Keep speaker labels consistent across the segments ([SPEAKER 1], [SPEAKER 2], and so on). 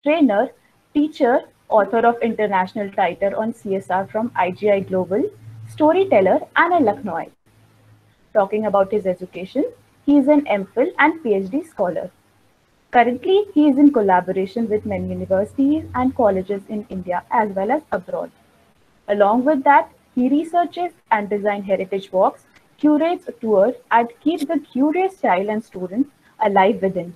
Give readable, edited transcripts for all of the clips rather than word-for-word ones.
[SPEAKER 1] trainer, teacher, author of international title on CSR from IGI Global, storyteller, and a Lucknowite. Talking about his education, he is an MPhil and PhD scholar. Currently, he is in collaboration with many universities and colleges in India as well as abroad. Along with that, he researches and designs heritage walks, curates tours, and keeps the curious child and students alive within.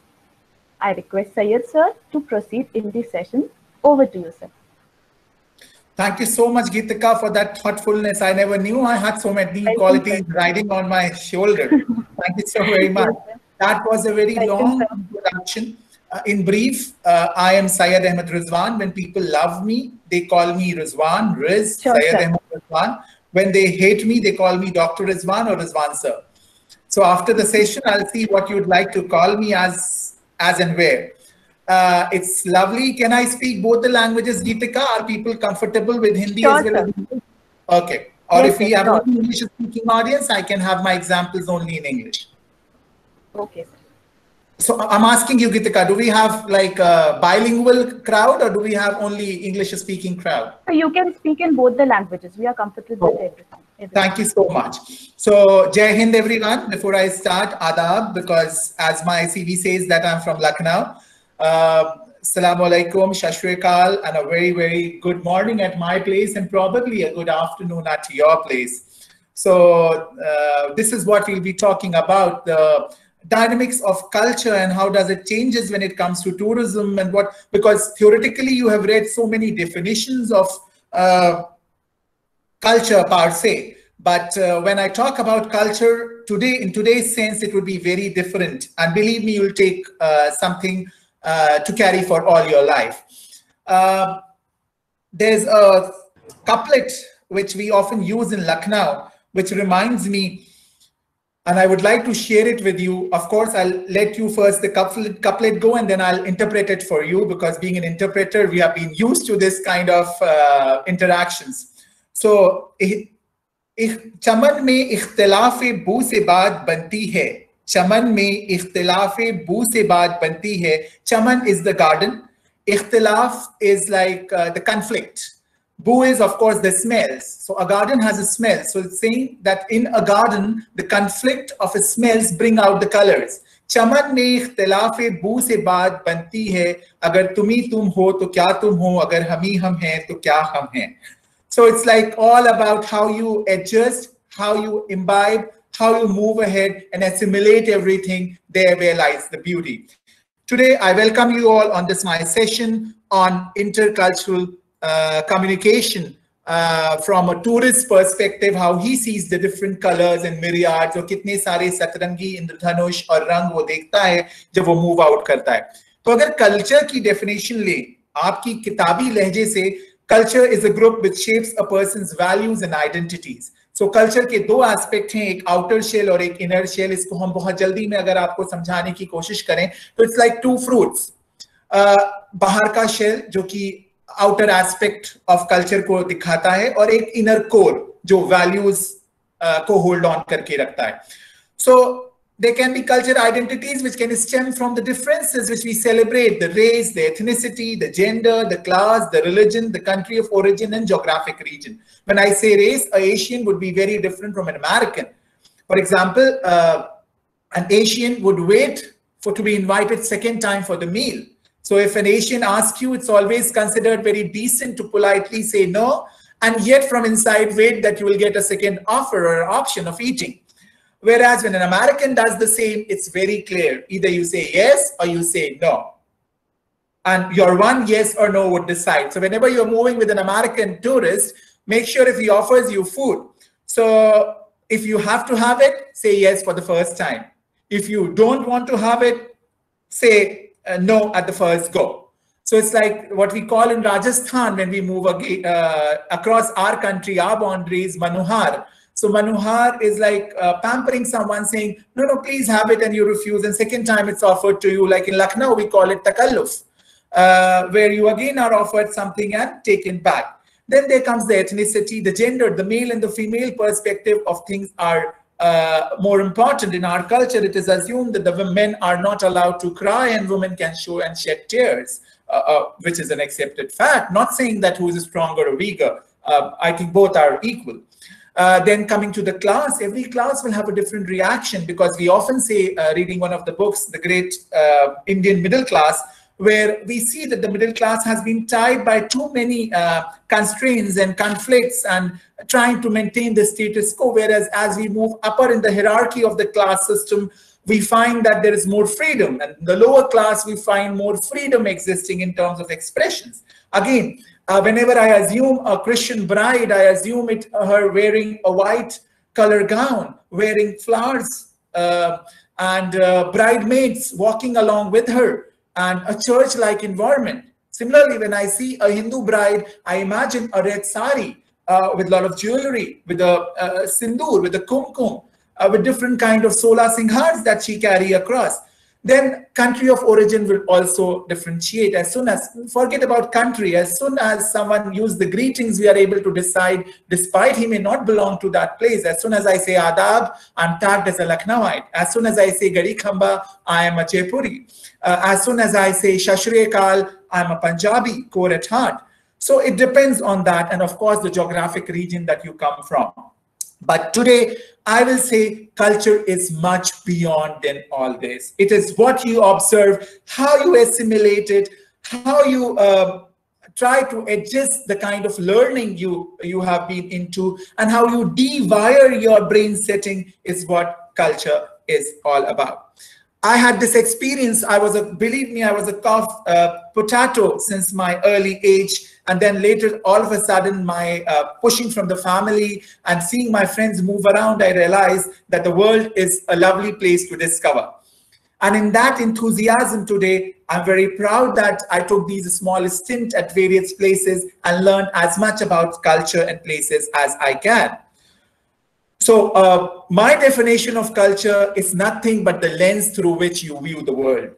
[SPEAKER 1] I request Syed sir to proceed in this session. Over to you, sir.
[SPEAKER 2] Thank you so much, Geetika, for that thoughtfulness. I never knew I had so many qualities riding on my shoulder. Thank you so very much.
[SPEAKER 1] Yes,
[SPEAKER 2] that was a very long introduction. In brief, I am Syed Ahmad Rizwan. When people love me, they call me Rizwan, Riz,
[SPEAKER 1] sure,
[SPEAKER 2] Syed
[SPEAKER 1] sir.
[SPEAKER 2] Ahmad Rizwan. When they hate me, they call me Dr. Rizwan or Rizwan sir. So after the session, I'll see what you'd like to call me as and where. It's lovely. Can I speak both the languages, Geetika? Are people comfortable with Hindi
[SPEAKER 1] Sure,
[SPEAKER 2] as well as English? Okay. Or
[SPEAKER 1] yes,
[SPEAKER 2] if we
[SPEAKER 1] sir,
[SPEAKER 2] have
[SPEAKER 1] sure.
[SPEAKER 2] an English-speaking audience, I can have my examples only in English.
[SPEAKER 1] Okay, sir.
[SPEAKER 2] So I'm asking you, Geetika, do we have like a bilingual crowd or do we have only English-speaking crowd?
[SPEAKER 1] So you can speak in both the languages. We are comfortable with everything.
[SPEAKER 2] Thank you so much. So Jai Hind, everyone. Before I start, Adab, because as my CV says that I'm from Lucknow. Assalamu alaikum, Shashrikal, and a very, very good morning at my place and probably a good afternoon at your place. So this is what we'll be talking about, the dynamics of culture and how does it changes when it comes to tourism and what, because theoretically you have read so many definitions of culture per se. But when I talk about culture today, in today's sense, it would be very different. And believe me, you'll take something to carry for all your life. There's a couplet which we often use in Lucknow, which reminds me, and I would like to share it with you. Of course, I'll let you first the couplet go, and then I'll interpret it for you, because being an interpreter, we have been used to this kind of interactions. So, चमन में इख्तिलाफ़े बू से बात बनती है, चमन में इख्तिलाफ़े बू से बात बनती है. Chaman is the garden, ikhtilaf is like the conflict. Boo is, of course, the smells. So a garden has a smell. So it's saying that in a garden, the conflict of the smells bring out the colors. चमन में इख्तिलाफ़े बू से बात बनती है, अगर तुमी तुम हो तो क्या तुम हो, अगर हमी हम हैं तो क्या हम हैं. So it's like all about how you adjust, how you imbibe, how you move ahead and assimilate everything. There where lies the beauty. Today, I welcome you all on this my session on intercultural communication from a tourist perspective, how he sees the different colors and myriads, और कितने सारे सतरंगी इंद्रधनुष और रंग वो देखता है जब वो move out करता है. तो अगर culture की definition ले, आपकी किताबी लहजे से, culture is a group which shapes a person's values and identities. So culture के दो aspect हैं, एक outer shell और एक inner shell. इसको हम बहुत जल्दी में अगर आपको समझाने की कोशिश करें तो it's like two fruits. बाहर का shell जो कि outer aspect of culture को दिखाता है, और एक inner core जो values को hold on करके रखता है. So there can be cultural identities which can stem from the differences which we celebrate, the race, the ethnicity, the gender, the class, the religion, the country of origin, and geographic region. When I say race, an Asian would be very different from an American. For example, an Asian would wait to be invited second time for the meal. So if an Asian asks you, it's always considered very decent to politely say no, and yet from inside wait that you will get a second offer or option of eating. Whereas when an American does the same, it's very clear. Either you say yes or you say no. And your one yes or no would decide. So whenever you're moving with an American tourist, make sure if he offers you food. So if you have to have it, say yes for the first time. If you don't want to have it, say no at the first go. So it's like what we call in Rajasthan when we move across our country, our boundaries, Manuhar. So Manuhar is like pampering someone, saying, no, please have it, and you refuse. And second time it's offered to you. Like in Lucknow, we call it takalluf, where you again are offered something and taken back. Then there comes the ethnicity, the gender, the male and the female perspective of things are more important. In our culture, it is assumed that the men are not allowed to cry and women can show and shed tears. which is an accepted fact. Not saying that who is stronger or weaker. I think both are equal. Then coming to the class, every class will have a different reaction, because we often say, reading one of the books, The Great Indian Middle Class, where we see that the middle class has been tied by too many constraints and conflicts and trying to maintain the status quo, whereas as we move upper in the hierarchy of the class system, we find that there is more freedom, and in the lower class we find more freedom existing in terms of expressions. Again, whenever I assume a Christian bride, I assume it her wearing a white color gown, wearing flowers, and bridesmaids walking along with her, and a church-like environment. Similarly, when I see a Hindu bride, I imagine a red sari with a lot of jewelry, with a sindoor, with a kumkum, with different kind of sola singhars that she carry across. Then country of origin will also differentiate. As soon as, forget about country, as soon as someone uses the greetings, we are able to decide, despite he may not belong to that place. As soon as I say adab, I'm tagged as a Lucknowite. As soon as I say Gadi Khamba, I am a Jaipuri. As soon as I say Shashre Kal, I'm a Punjabi, core at heart. So it depends on that, and of course the geographic region that you come from. But today, I will say culture is much beyond than all this. It is what you observe, how you assimilate it, how you try to adjust the kind of learning you have been into, and how you dewire your brain setting is what culture is all about. I had this experience. Believe me, I was a cough potato since my early age. And then later, all of a sudden, my pushing from the family and seeing my friends move around, I realized that the world is a lovely place to discover. And in that enthusiasm today, I'm very proud that I took these small stints at various places and learned as much about culture and places as I can. So my definition of culture is nothing but the lens through which you view the world.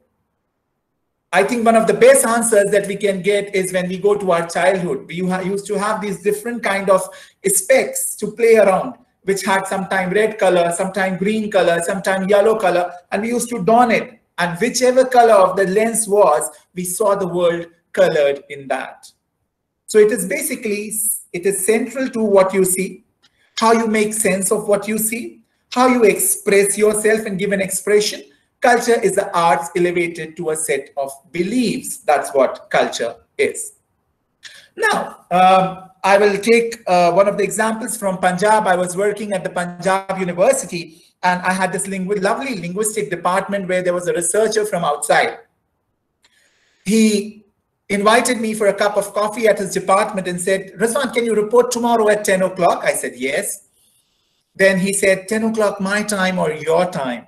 [SPEAKER 2] I think one of the best answers that we can get is when we go to our childhood. We used to have these different kind of specs to play around, which had sometimes red color, sometimes green color, sometimes yellow color, and we used to don it. And whichever color of the lens was, we saw the world colored in that. So it is basically, it is central to what you see, how you make sense of what you see, how you express yourself and give an expression. Culture is the arts elevated to a set of beliefs. That's what culture is. Now, I will take one of the examples from Punjab. I was working at the Punjab University, and I had this lovely linguistic department where there was a researcher from outside. He invited me for a cup of coffee at his department and said, Rizwan, can you report tomorrow at 10 o'clock? I said, yes. Then he said, 10 o'clock my time or your time?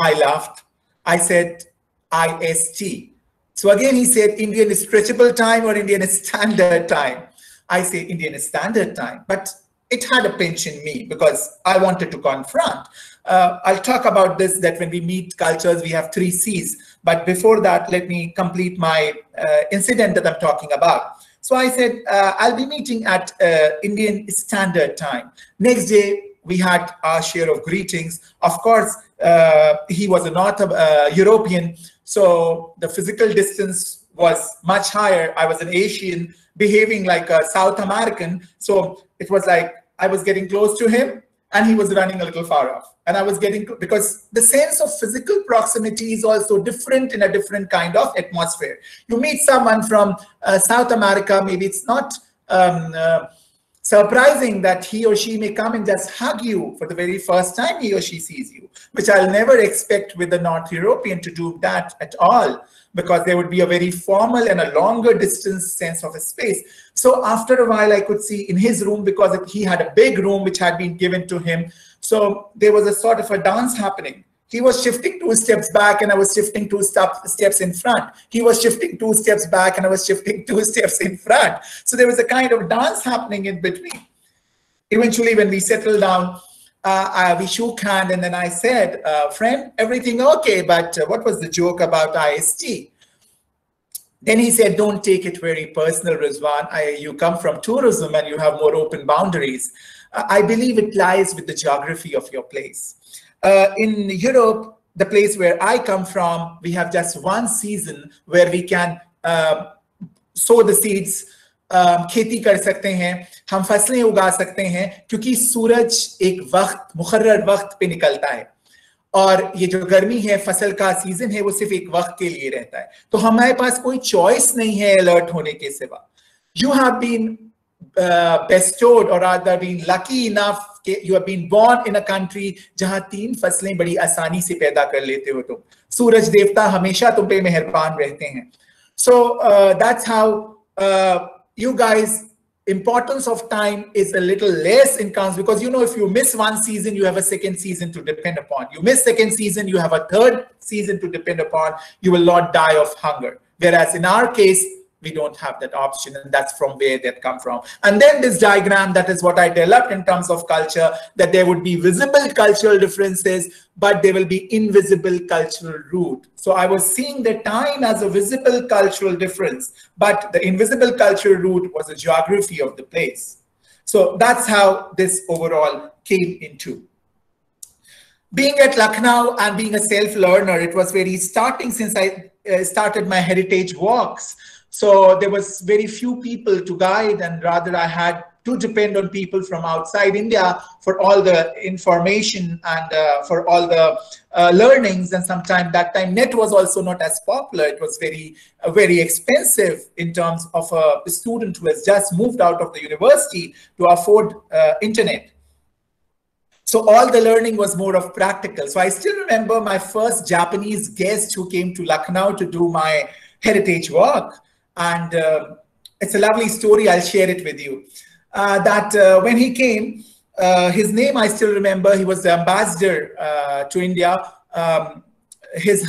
[SPEAKER 2] I laughed. I said, IST. So again, he said, Indian stretchable time or Indian standard time? I say Indian standard time, but it had a pinch in me because I wanted to confront. I'll talk about this, that when we meet cultures, we have 3 C's. But before that, let me complete my incident that I'm talking about. So I said, I'll be meeting at Indian standard time. Next day, we had our share of greetings. Of course, he was a North European, so the physical distance was much higher. I was an Asian behaving like a South American. So it was like I was getting close to him and he was running a little far off. And I was getting, because the sense of physical proximity is also different in a different kind of atmosphere. You meet someone from South America, maybe it's not surprising that he or she may come and just hug you for the very first time he or she sees you, which I'll never expect with a North European to do that at all, because there would be a very formal and a longer distance sense of a space. So after a while, I could see in his room, because he had a big room which had been given to him. So there was a sort of a dance happening. He was shifting 2 steps back and I was shifting 2 steps in front. He was shifting 2 steps back and I was shifting 2 steps in front. So there was a kind of dance happening in between. Eventually, when we settled down, we shook hands, and then I said, friend, everything okay, but what was the joke about IST? Then he said, don't take it very personal, Rizwan. You come from tourism and you have more open boundaries. I believe it lies with the geography of your place. In Europe, the place where I come from, we have just one season where we can sow the seeds, खेती कर सकते हैं, हम फसलें उगा सकते हैं, क्योंकि सूरज एक वक्त मुकर्रर वक्त पे निकलता है और ये जो गर्मी है, फसल का सीजन है, वो सिर्फ एक वक्त के लिए रहता है। तो हमारे पास कोई चॉइस नहीं है अलर्ट होने के सिवा। You have been bestowed or rather been lucky enough कि you have been born in a country जहां 3 फसलें बड़ी आसानी से पैदा कर लेते हो तुम। सूरज देवता हमेशा तुम पे मेहरबान रहते हैं। So that's how you guys, importance of time is a little less in counts, because you know, if you miss one season, you have a second season to depend upon. You miss second season, you have a third season to depend upon. You will not die of hunger. Whereas in our case, we don't have that option, and that's from where that come from. And then this diagram, that is what I developed in terms of culture, that there would be visible cultural differences, but there will be invisible cultural root. So I was seeing the time as a visible cultural difference, but the invisible cultural root was the geography of the place. So that's how this overall came into. Being at Lucknow and being a self-learner, it was very starting since I started my heritage walks. So there was very few people to guide, and rather I had to depend on people from outside India for all the information and for all the learnings. And sometimes that time net was also not as popular. It was very expensive in terms of a student who has just moved out of the university to afford internet. So all the learning was more of practical. So I still remember my first Japanese guest who came to Lucknow to do my heritage walk. And it's a lovely story. I'll share it with you. When he came, his name I still remember. He was the ambassador to India, His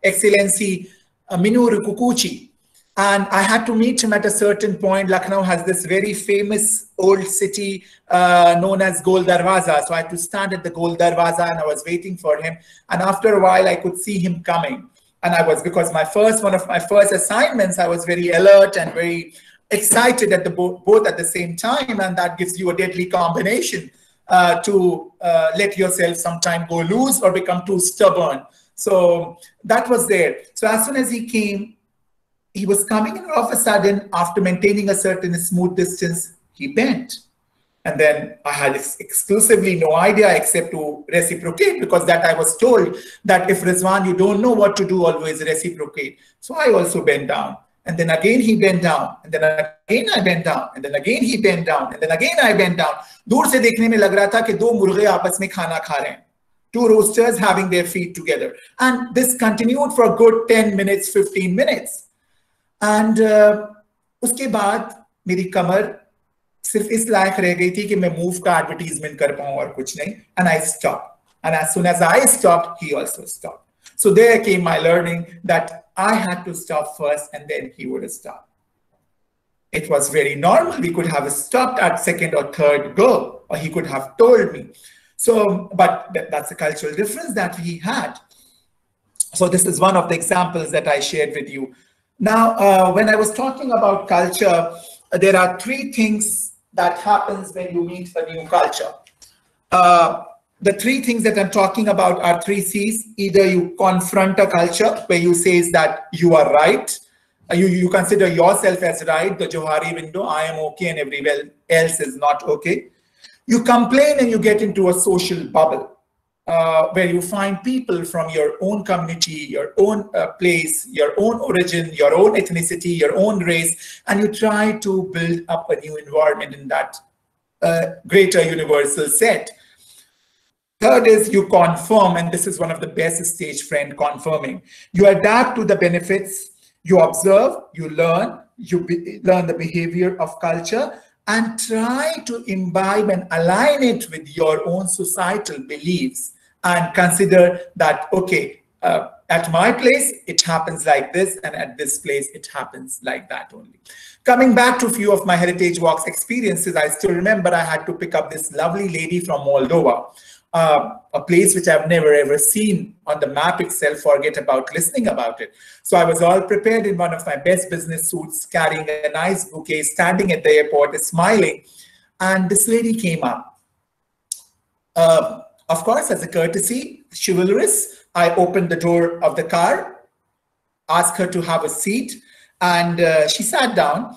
[SPEAKER 2] Excellency Minoru Kukuchi. And I had to meet him at a certain point. Lucknow has this very famous old city known as Gol Darwaza. So I had to stand at the Gol Darwaza, and I was waiting for him. And after a while, I could see him coming. And I was, because one of my first assignments, I was very alert and very excited at both at the same time. And that gives you a deadly combination to let yourself sometime go loose or become too stubborn. So that was there. So as soon as he came, he was coming, and all of a sudden, after maintaining a certain smooth distance, he bent. And then I had exclusively no idea except to reciprocate, because that I was told that if Rizwan, you don't know what to do, always reciprocate. So I also bent down. And then again he bent down. And then again I bent down. And then again he bent down. And then again I bent down. दूर से देखने में लग रहा था कि 2 मुर्गे आपस में खाना खा रहे हैं. 2 roosters having their feet together. And this continued for a good 10 minutes, 15 minutes. And उसके बाद मेरी कमर सिर्फ इस लायक रह गई थी कि मैं मूव का एडवर्टाइजमेंट कर पाऊं और कुछ नहीं. And I stopped. And as soon as I stopped, he also stopped. So there came my learning that I had to stop first, and then he would have stopped. It was very normal. We could have stopped at second or third go, or he could have told me. So, but that's a cultural difference that he had. So this is one of the examples that I shared with you. Now, when I was talking about culture, there are 3 things that happens when you meet a new culture. The 3 things that I'm talking about are 3 C's. Either you confront a culture where you say that you are right. You consider yourself as right, the Johari window, I am okay and everyone else is not okay. You complain and you get into a social bubble where you find people from your own community, your own place, your own origin, your own ethnicity, your own race, and you try to build up a new environment in that greater universal set. Third is you conform, and this is one of the best stage friend, confirming. You adapt to the benefits, you observe, you learn the behavior of culture, and try to imbibe and align it with your own societal beliefs, and consider that, okay, at my place, it happens like this, and at this place, it happens like that only. Coming back to a few of my heritage walks experiences, I still remember I had to pick up this lovely lady from Moldova, a place which I've never ever seen on the map itself, forget about listening about it. So I was all prepared in one of my best business suits, carrying a nice bouquet, standing at the airport, smiling. And this lady came up. Of course, as a courtesy, chivalrous, I opened the door of the car, asked her to have a seat. And she sat down,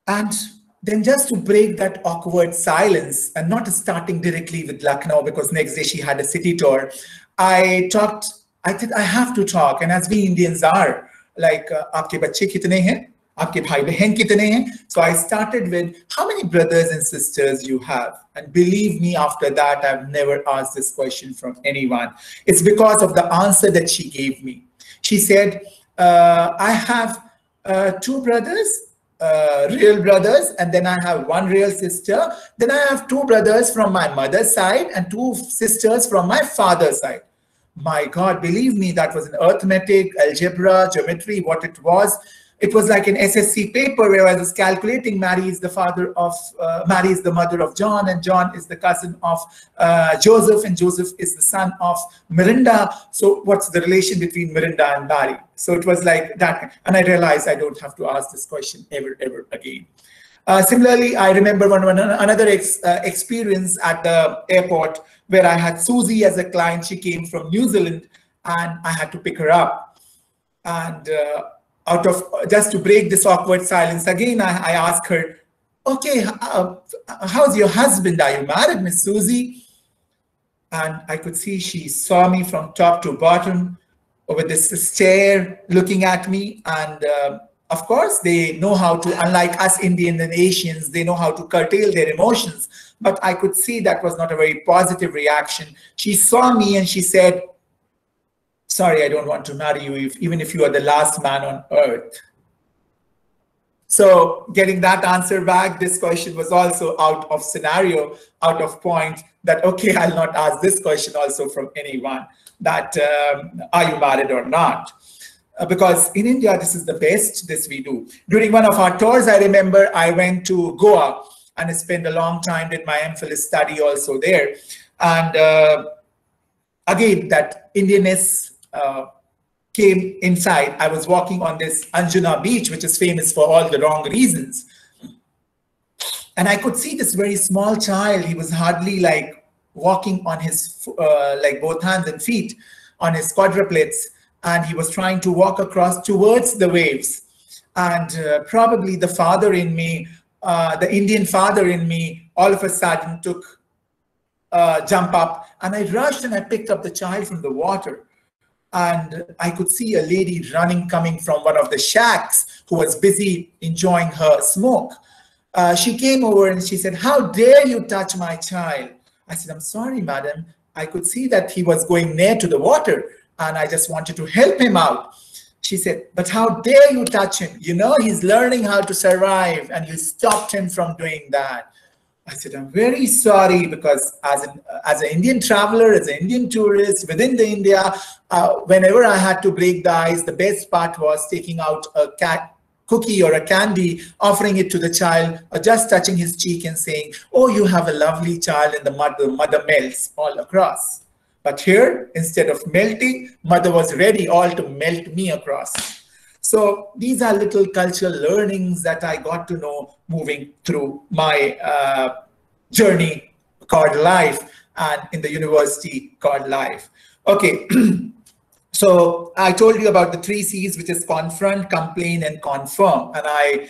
[SPEAKER 2] and then just to break that awkward silence, and not starting directly with Lucknow, because next day she had a city tour, I said, I have to talk. And as we Indians are, like, aapke bachche kitne hain? Aapke bhai behan kitne hain? So I started with, how many brothers and sisters you have? And believe me, after that, I've never asked this question from anyone. It's because of the answer that she gave me. She said, I have two brothers, real brothers, and then I have one real sister. Then I have two brothers from my mother's side and two sisters from my father's side. My God, believe me, that was an arithmetic, algebra, geometry, what it was. It was like an SSC paper where I was calculating Mary is the mother of John, and John is the cousin of Joseph, and Joseph is the son of Miranda. So what's the relation between Miranda and Mary? So it was like that. And I realized I don't have to ask this question ever again. Similarly, I remember another experience at the airport where I had Susie as a client. She came from New Zealand, and I had to pick her up. And just to break this awkward silence, again, I asked her, okay, how's your husband? Are you married, Miss Susie? And I could see she saw me from top to bottom with this stare looking at me. And of course, they know how to, unlike us Indian and Asians, they know how to curtail their emotions. But I could see that was not a very positive reaction. She saw me and she said, sorry, I don't want to marry you, even if you are the last man on earth. So getting that answer back, this question was also out of scenario, out of point, that, okay, I'll not ask this question also from anyone, that are you married or not? Because in India, this is the best, this we do. During one of our tours, I remember I went to Goa and I spent a long time, did my MPhil study also there. And again, that Indianness came inside. I was walking on this Anjuna beach, which is famous for all the wrong reasons. And I could see this very small child. He was hardly like walking on his, like both hands and feet on his quadruplets. And he was trying to walk across towards the waves. And probably the father in me, the Indian father in me, all of a sudden took a jump up. And I rushed and I picked up the child from the water. And I could see a lady running, coming from one of the shacks, who was busy enjoying her smoke. She came over and she said, how dare you touch my child? I said, I'm sorry, madam. I could see that he was going near to the water and I just wanted to help him out. She said, but how dare you touch him? You know, he's learning how to survive and you stopped him from doing that. I said, I'm very sorry, because as an Indian traveler, as an Indian tourist within the India, whenever I had to break the ice, the best part was taking out a cookie or a candy, offering it to the child, or just touching his cheek and saying, oh, you have a lovely child, and the mother melts all across. But here, instead of melting, mother was ready all to melt me across. So these are little cultural learnings that I got to know moving through my journey called life, and in the university called life. Okay, so I told you about the 3 C's, which is confront, complain, and confirm. And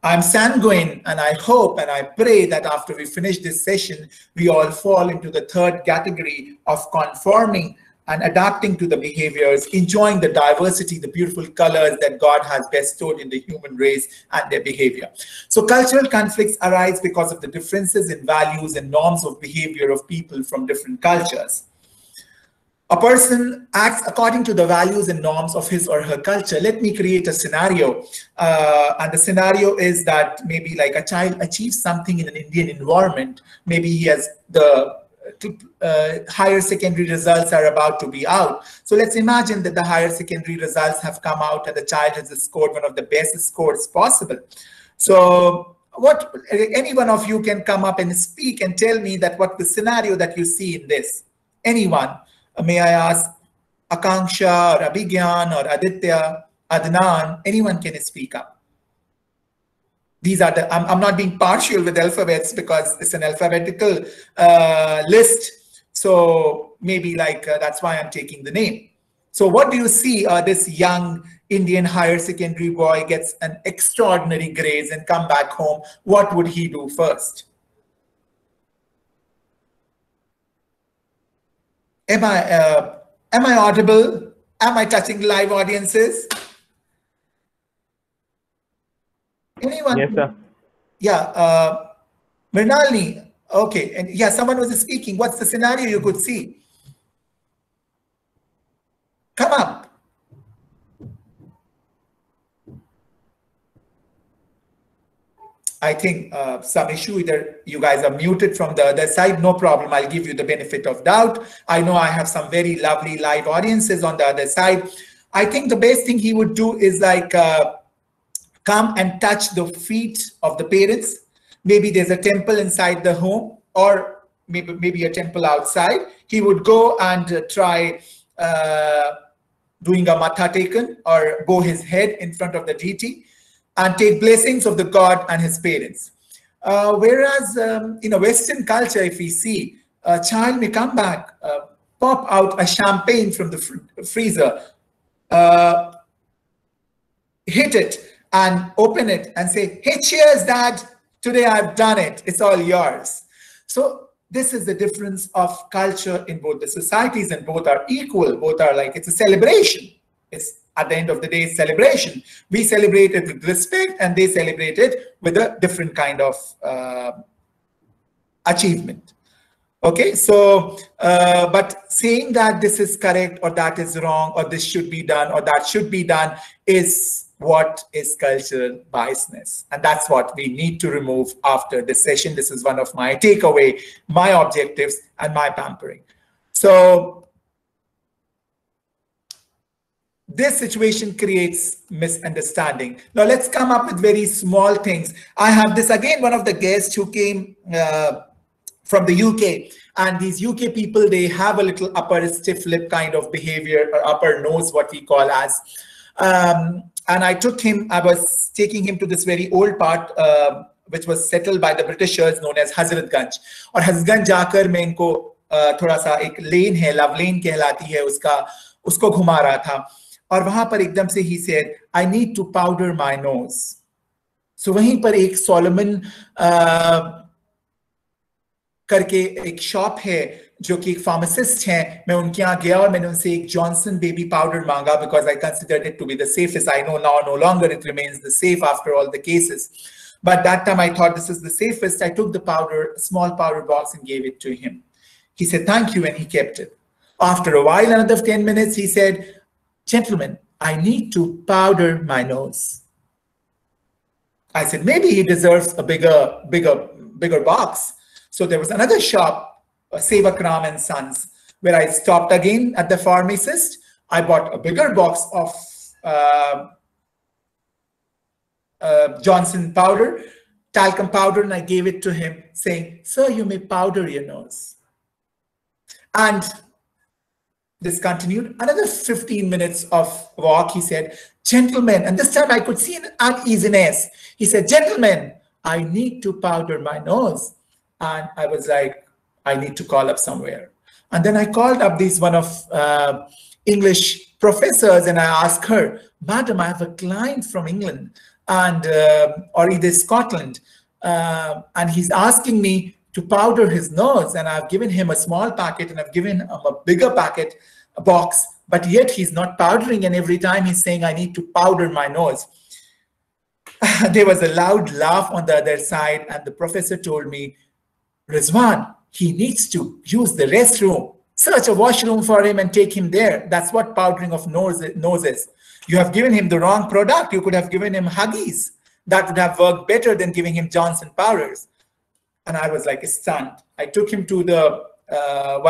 [SPEAKER 2] I'm sanguine, and I hope and I pray that after we finish this session, we all fall into the 3rd category of conforming and adapting to the behaviors, enjoying the diversity, the beautiful colors that God has bestowed in the human race and their behavior. So cultural conflicts arise because of the differences in values and norms of behavior of people from different cultures. A person acts according to the values and norms of his or her culture. Let me create a scenario. And the scenario is that maybe like a child achieves something in an Indian environment. Maybe he has the higher secondary results are about to be out. So let's imagine that the higher secondary results have come out and the child has scored one of the best scores possible. So any one of you can come up and speak and tell me that what the scenario that you see in this. Anyone. May I ask Akanksha or Abhigyan or Aditya, Adnan, anyone can speak up. These are the, I'm not being partial with alphabets because it's an alphabetical list. So maybe like, that's why I'm taking the name. So what do you see? This young Indian higher secondary boy gets an extraordinary grades and come back home. What would he do first? Am I audible? Am I touching live audiences? Anyone?
[SPEAKER 3] Yes, sir.
[SPEAKER 2] Yeah, Mrinalini. Okay, and yeah, someone was speaking. What's the scenario you could see? Come up. I think some issue, either you guys are muted from the other side, no problem. I'll give you the benefit of doubt. I know I have some very lovely live audiences on the other side. I think the best thing he would do is like come and touch the feet of the parents. Maybe there's a temple inside the home, or maybe a temple outside. He would go and try doing a matha taken, or bow his head in front of the deity and take blessings of the god and his parents. Whereas in a Western culture, if we see a child may come back, pop out a champagne from the freezer, hit it and open it and say, "Hey, cheers, Dad. Today I've done it. It's all yours." So this is the difference of culture in both the societies, and both are equal. Both are like, it's a celebration. It's at the end of the day, celebration. We celebrate it with respect, and they celebrate it with a different kind of achievement. Okay, so, but saying that this is correct or that is wrong, or this should be done or that should be done, is what is cultural biasness. And that's what we need to remove after this session. This is one of my takeaway, my objectives, and my pampering. So this situation creates misunderstanding. Now let's come up with very small things. I have this again, one of the guests who came from the UK, and these UK people, they have a little upper stiff lip kind of behavior, or upper nose, what we call as. And I was taking him to this very old part, which was settled by the Britishers, known as Hazratganj. और हजरतगंज जाकर मैं इनको थोड़ा सा एक लेन है, love लेन कहलाती है, उसको घुमा रहा था, और वहां पर एकदम से he said, "I need to powder my nose." So वहीं पर एक सोलोमन करके एक शॉप है, जो कि एक फार्मासिस्ट हैं. मैं उनके यहाँ गया और मैंने उनसे एक जॉनसन बेबी पाउडर मांगा, because I considered it to be the safest. I know now no longer it remains the safe after all the cases, but that time I thought this is the safest. I took the powder, a small powder box, and gave it to him. He said, "Thank you," and he kept it. After a while, another 10 minutes, he said, "Gentlemen, I need to powder my nose." I said, maybe he deserves a bigger box. So there was another shop, Sevakram and Sons, where I stopped again at the pharmacist. I bought a bigger box of Johnson powder, talcum powder, and I gave it to him, saying, "Sir, you may powder your nose." And this continued another 15 minutes of walk. He said, "Gentlemen," and this time I could see an uneasiness. He said, "Gentlemen, I need to powder my nose." And I was like, I need to call up somewhere. And then I called up one of English professors, and I asked her, "Madam, I have a client from England and or either Scotland, and he's asking me to powder his nose, and I've given him a small packet and I've given him a bigger packet, a box, but yet he's not powdering, and every time he's saying I need to powder my nose." There was a loud laugh on the other side, and the professor told me, "Rizwan, he needs to use the restroom. Search a washroom for him and take him there. That's what powdering of noses. You have given him the wrong product. You could have given him Huggies. That would have worked better than giving him Johnson powders." And I was like stunned. I took him to the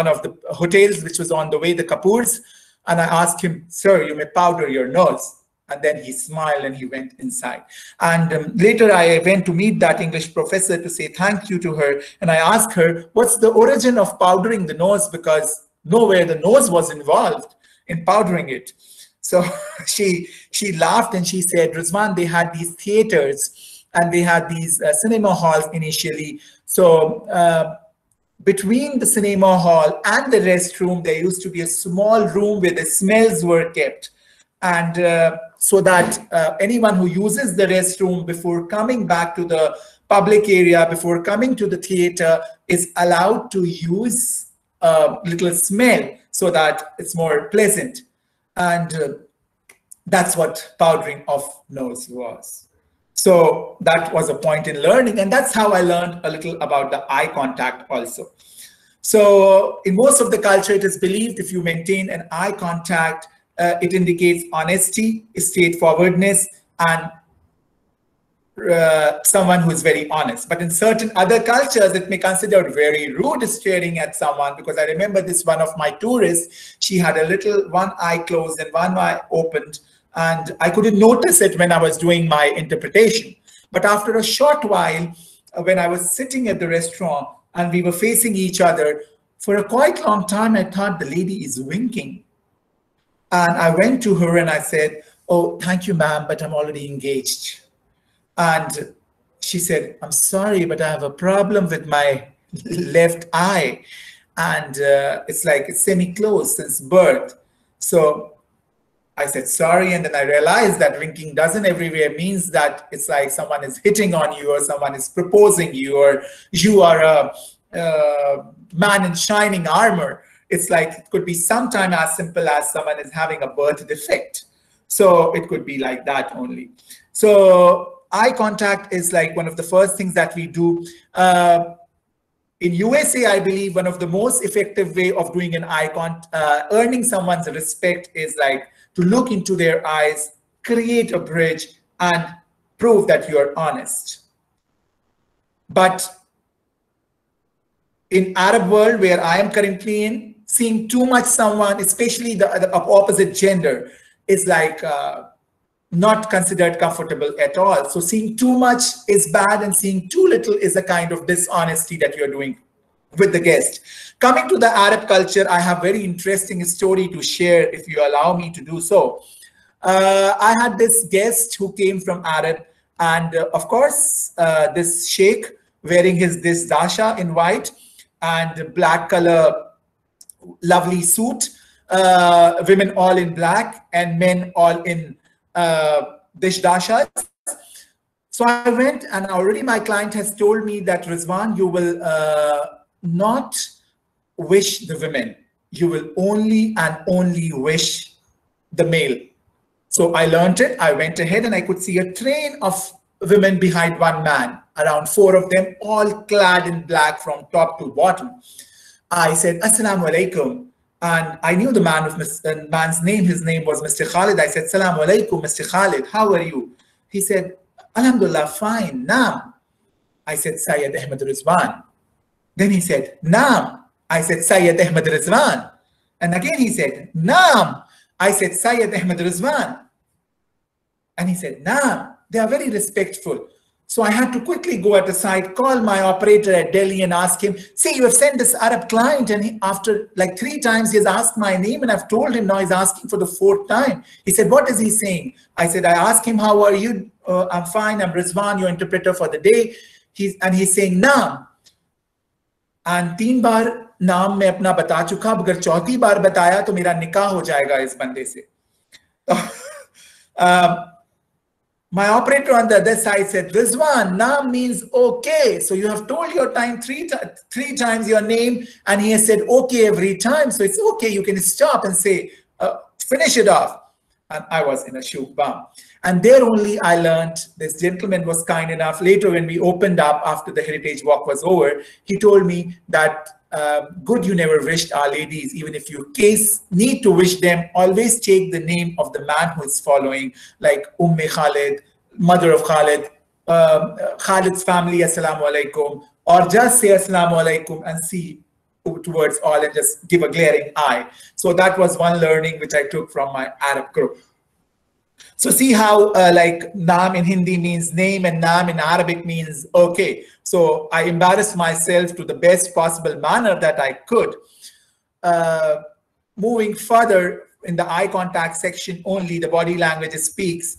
[SPEAKER 2] one of the hotels, which was on the way, the Kapoors, and I asked him, "Sir, you may powder your nose." And then he smiled and he went inside. And later I went to meet that English professor to say thank you to her. And I asked her, what's the origin of powdering the nose? Because nowhere the nose was involved in powdering it. So she laughed and she said, "Rizwan, they had these theaters and they had these cinema halls initially. So between the cinema hall and the restroom, there used to be a small room where the smells were kept. And so that anyone who uses the restroom before coming back to the public area, before coming to the theater, is allowed to use a little smell so that it's more pleasant. And that's what powdering of nose was. So that was a point in learning, and that's how I learned a little about the eye contact also. So in most of the culture, it is believed if you maintain an eye contact, it indicates honesty, straightforwardness, and someone who is very honest. But in certain other cultures, it may consider very rude staring at someone, because I remember this one of my tourists, she had a little one eye closed and one eye opened, and I couldn't notice it when I was doing my interpretation. But after a short while, when I was sitting at the restaurant and we were facing each other, for a quite long time, I thought the lady is winking. And I went to her and I said, "Oh, thank you, ma'am, but I'm already engaged." And she said, "I'm sorry, but I have a problem with my left eye. And it's like it's semi-closed since birth." So I said, "Sorry." And then I realized that winking doesn't everywhere means that it's like someone is hitting on you or someone is proposing you or you are a man in shining armor. It's like it could be sometime as simple as someone is having a birth defect. So it could be like that only. So eye contact is like one of the first things that we do. In USA, I believe one of the most effective way of doing an eye contact, earning someone's respect is like to look into their eyes, create a bridge, and prove that you're honest. But in Arab world, where I am currently in, seeing too much someone, especially the opposite gender, is like not considered comfortable at all. So seeing too much is bad, and seeing too little is a kind of dishonesty that you're doing with the guest. Coming to the Arab culture, I have very interesting story to share, if you allow me to do so. I had this guest who came from Arab, and of course, this sheikh wearing this dasha in white and black color, lovely suit, women all in black and men all in dish dashas. So I went, and already my client has told me that, "Rizwan, you will not wish the women. You will only and only wish the male." So I learned it. I went ahead and I could see a train of women behind one man, around 4 of them, all clad in black from top to bottom. I said, "Assalamu alaikum." And I knew the man's name. His name was Mr. Khalid. I said, "Assalamu alaikum, Mr. Khalid. How are you?" He said, "Alhamdulillah, fine. Naam." I said, "Syed Ahmad Rizwan." Then he said, "Naam." I said, "Syed Ahmad Rizwan." And again he said, "Naam." I said, "Syed Ahmad Rizwan." And he said, "Naam." They are very respectful. So I had to quickly go at the side, call my operator at Delhi and ask him, "See, you have sent this Arab client, and after like 3 times he has asked my name, and I've told him, now he's asking for the 4th time." He said, "What is he saying?" I said, "I asked him, 'How are you?' 'I'm fine, I'm Rizwan, your interpreter for the day.' He's saying, 'Naam.' And 3 बार नाम मैं अपना बता चुका, अगर 4थी बार बताया तो मेरा निकाह हो जाएगा इस बंदे से." My operator on the other side said, "Rizwan, naam means okay. So you have told your time three times your name, and he has said okay every time. So it's okay. You can stop and say, finish it off." And I was in a shook bomb. And there only I learned, this gentleman was kind enough. Later, when we opened up after the Heritage Walk was over, he told me that, "Good you never wished our ladies. Even if you need to wish them, always take the name of the man who is following, like Khalid, mother of Khalid, Khalid's family, assalamu alaikum, or just say assalamu alaikum and see towards all and just give a glaring eye." So that was one learning which I took from my Arab group. So see how like naam in Hindi means name and naam in Arabic means okay. So I embarrassed myself to the best possible manner that I could. Moving further in the eye contact section only, the body language speaks.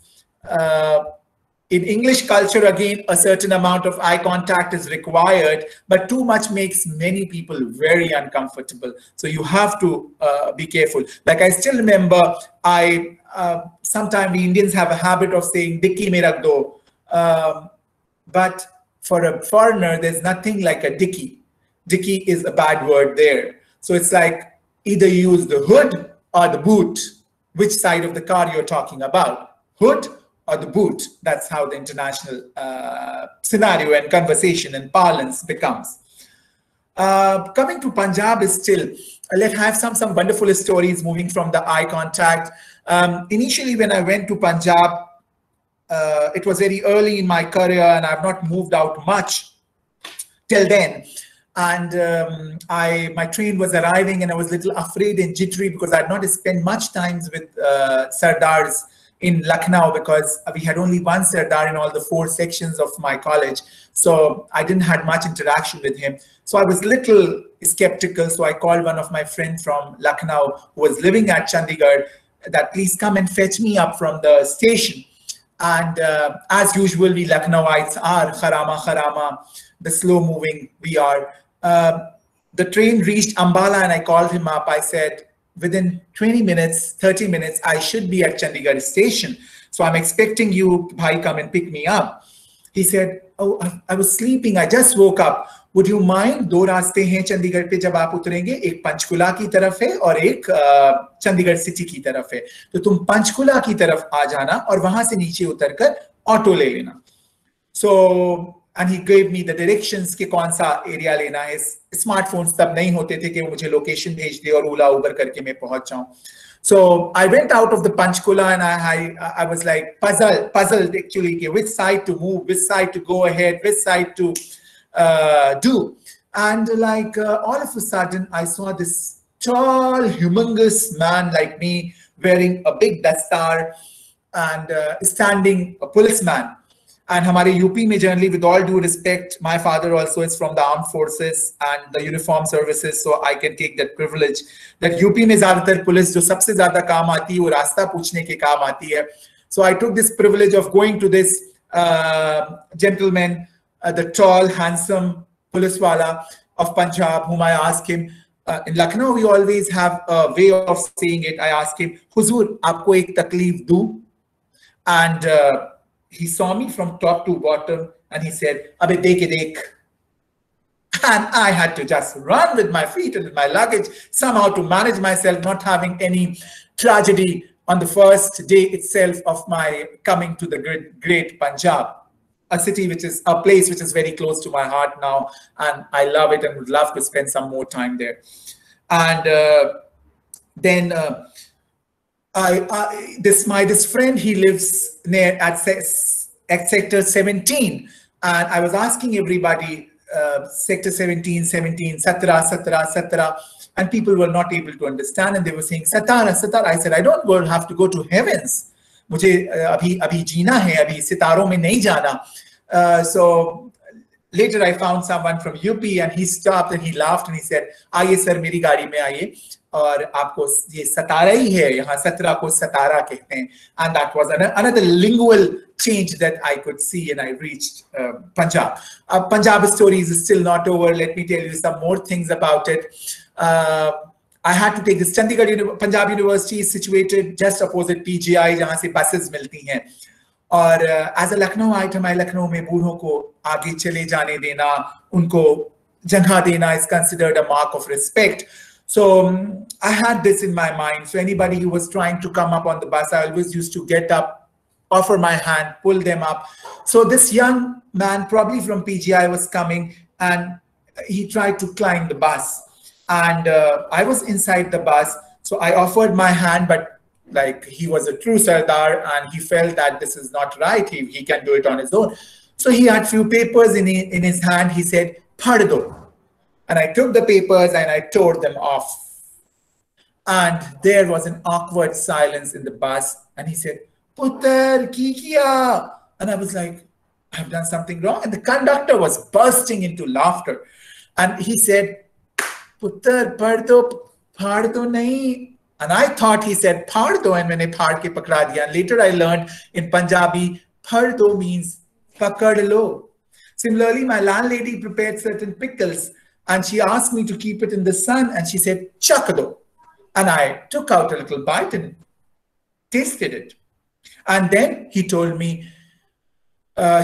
[SPEAKER 2] In English culture, again, a certain amount of eye contact is required, but too much makes many people very uncomfortable. So you have to be careful. Like I still remember, sometimes we Indians have a habit of saying "Dikki mein rakh do," but for a foreigner, there's nothing like a dicky. Dicky is a bad word there. So it's like either you use the hood or the boot. Which side of the car you're talking about? Hood or the boot? That's how the international scenario and conversation and parlance becomes. Coming to Punjab is still, let's have some wonderful stories moving from the eye contact. Initially, when I went to Punjab, it was very early in my career and I've not moved out much till then. And my train was arriving and I was a little afraid and jittery because I had not spent much time with Sardars in Lucknow because we had only one Sardar in all the 4 sections of my college. So I didn't have much interaction with him. So I was a little skeptical. So I called one of my friends from Lucknow who was living at Chandigarh that please come and fetch me up from the station. And as usual, we Lucknowites are kharama, the slow moving we are. The train reached Ambala and I called him up. I said, within 20 minutes, 30 minutes, I should be at Chandigarh station. So I'm expecting you, bhai, come and pick me up. He said, oh, I was sleeping. I just woke up. Would you mind? 2 रास्ते हैं चंडीगढ़ पे जब आप उतरेंगे, एक पंचकुला की तरफ है और एक चंडीगढ़ सिटी की तरफ है. तो तुम पंचकुला की तरफ आ जाना और वहां से नीचे उतरकर ऑटो ले लेना. So and he gave me the directions कि कौन सा एरिया लेना है. स्मार्टफोन्स तब नहीं होते थे कि वो मुझे लोकेशन भेज दे और ओला उबर करके मैं पहुंच जाऊं. So I went out of the Panchkula and I was like puzzled actually, which side to move, which side to go ahead, which side to do. And like all of a sudden, I saw this tall, humongous man like me wearing a big dastar and standing a policeman. And हमारे UP में generally, with all due respect, my father also is from the armed forces and the uniform services, so I can take that privilege. That UP में ज़्यादातर police जो सबसे ज़्यादा काम आती है वो रास्ता पूछने के काम आती है. So I took this privilege of going to this gentleman, the tall, handsome police wala of Punjab, whom I asked him. In Lucknow, we always have a way of saying it. I asked him, "Huzur, आपको एक तकलीफ दूँ?" And he saw me from top to bottom and he said, "Abhi dekh." And I had to just run with my feet and with my luggage somehow to manage myself, not having any tragedy on the first day itself of my coming to the great Punjab, a city which is a place which is very close to my heart now, and I love it and would love to spend some more time there. And then this friend, he lives near at sector 17, and I was asking everybody sector 17, 17, and people were not able to understand, and they were saying Satara. I said, I don't have to go to heavens. मुझे अभी जीना है, अभी सितारों में नहीं जाना. So later I found someone from UP and he stopped and he laughed and he said, "आइए sir, मेरी गाड़ी में आइए और आपको ये सतारा ही है, यहाँ 17 को सतारा कहते हैं." And that was another lingual change that I could see, and I reached Punjab. Punjab story is still not over. Let me tell you some more things about it. I had to take this. Chandigarh Punjab University is situated just opposite PGI, जहाँ से buses मिलती हैं. और as a Lucknowite, हमारे लखनऊ में बूढ़ों को आगे चले जाने देना, उनको जगह देना is considered a mark of respect. So I had this in my mind. So anybody who was trying to come up on the bus, I always used to get up, offer my hand, pull them up. So this young man, probably from PGI, was coming and he tried to climb the bus. And I was inside the bus. So I offered my hand, but like he was a true Sardar and he felt that this is not right. He can do it on his own. So he had few papers in his hand. He said, "Phad do." And I took the papers and I tore them off. And there was an awkward silence in the bus. And he said, "Putter, ki kiya?" And I was like, "I've done something wrong." And the conductor was bursting into laughter. And he said, "Putter, phad do nahi." And I thought he said "phad do," and मैंने फाड़ के पकड़ा दिया. And later I learned in Punjabi, Phar do means pakad lo. Similarly, my landlady prepared certain pickles and she asked me to keep it in the sun and she said, chak do. And I took out a little bite and tasted it. And then she told me, kya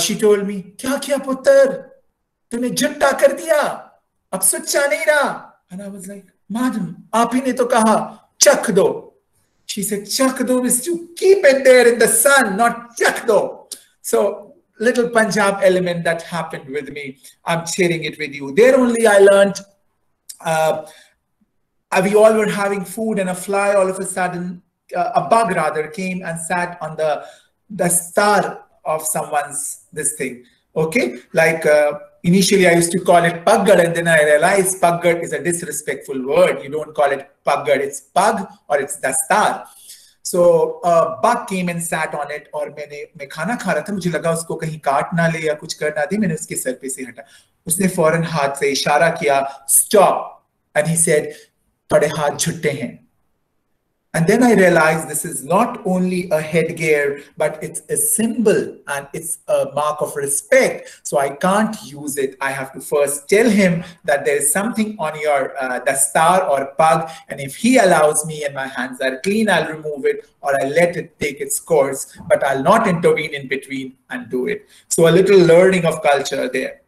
[SPEAKER 2] kya puttar? Tune jutta kar diya. Ab sucha nahi raha. And I was like, madam, aap hi ne to kaha, chak do. She said, chak do is to keep it there in the sun, not chak do. So, little Punjab element that happened with me. I'm sharing it with you. There only I learned, we all were having food and a fly all of a sudden, a bug rather, came and sat on the star of someone's this thing. Okay, like initially I used to call it paggad, and then I realized paggad is a disrespectful word. You don't call it paggad, it's pug or it's the star. So a bug came and sat on it, और मैं खाना खा रहा था, मुझे लगा उसको कहीं काट ना ले या कुछ कर ना दे, मैंने उसके सर पे से हटा. उसने फौरन हाथ से इशारा किया, stop, and he said, थोड़े हाथ झुट्टे हैं. And then I realized this is not only a headgear, but it's a symbol and it's a mark of respect. So I can't use it. I have to first tell him that there is something on your dastar or pug. And if he allows me and my hands are clean, I'll remove it or I'll let it take its course, but I'll not intervene in between and do it. So a little learning of culture there.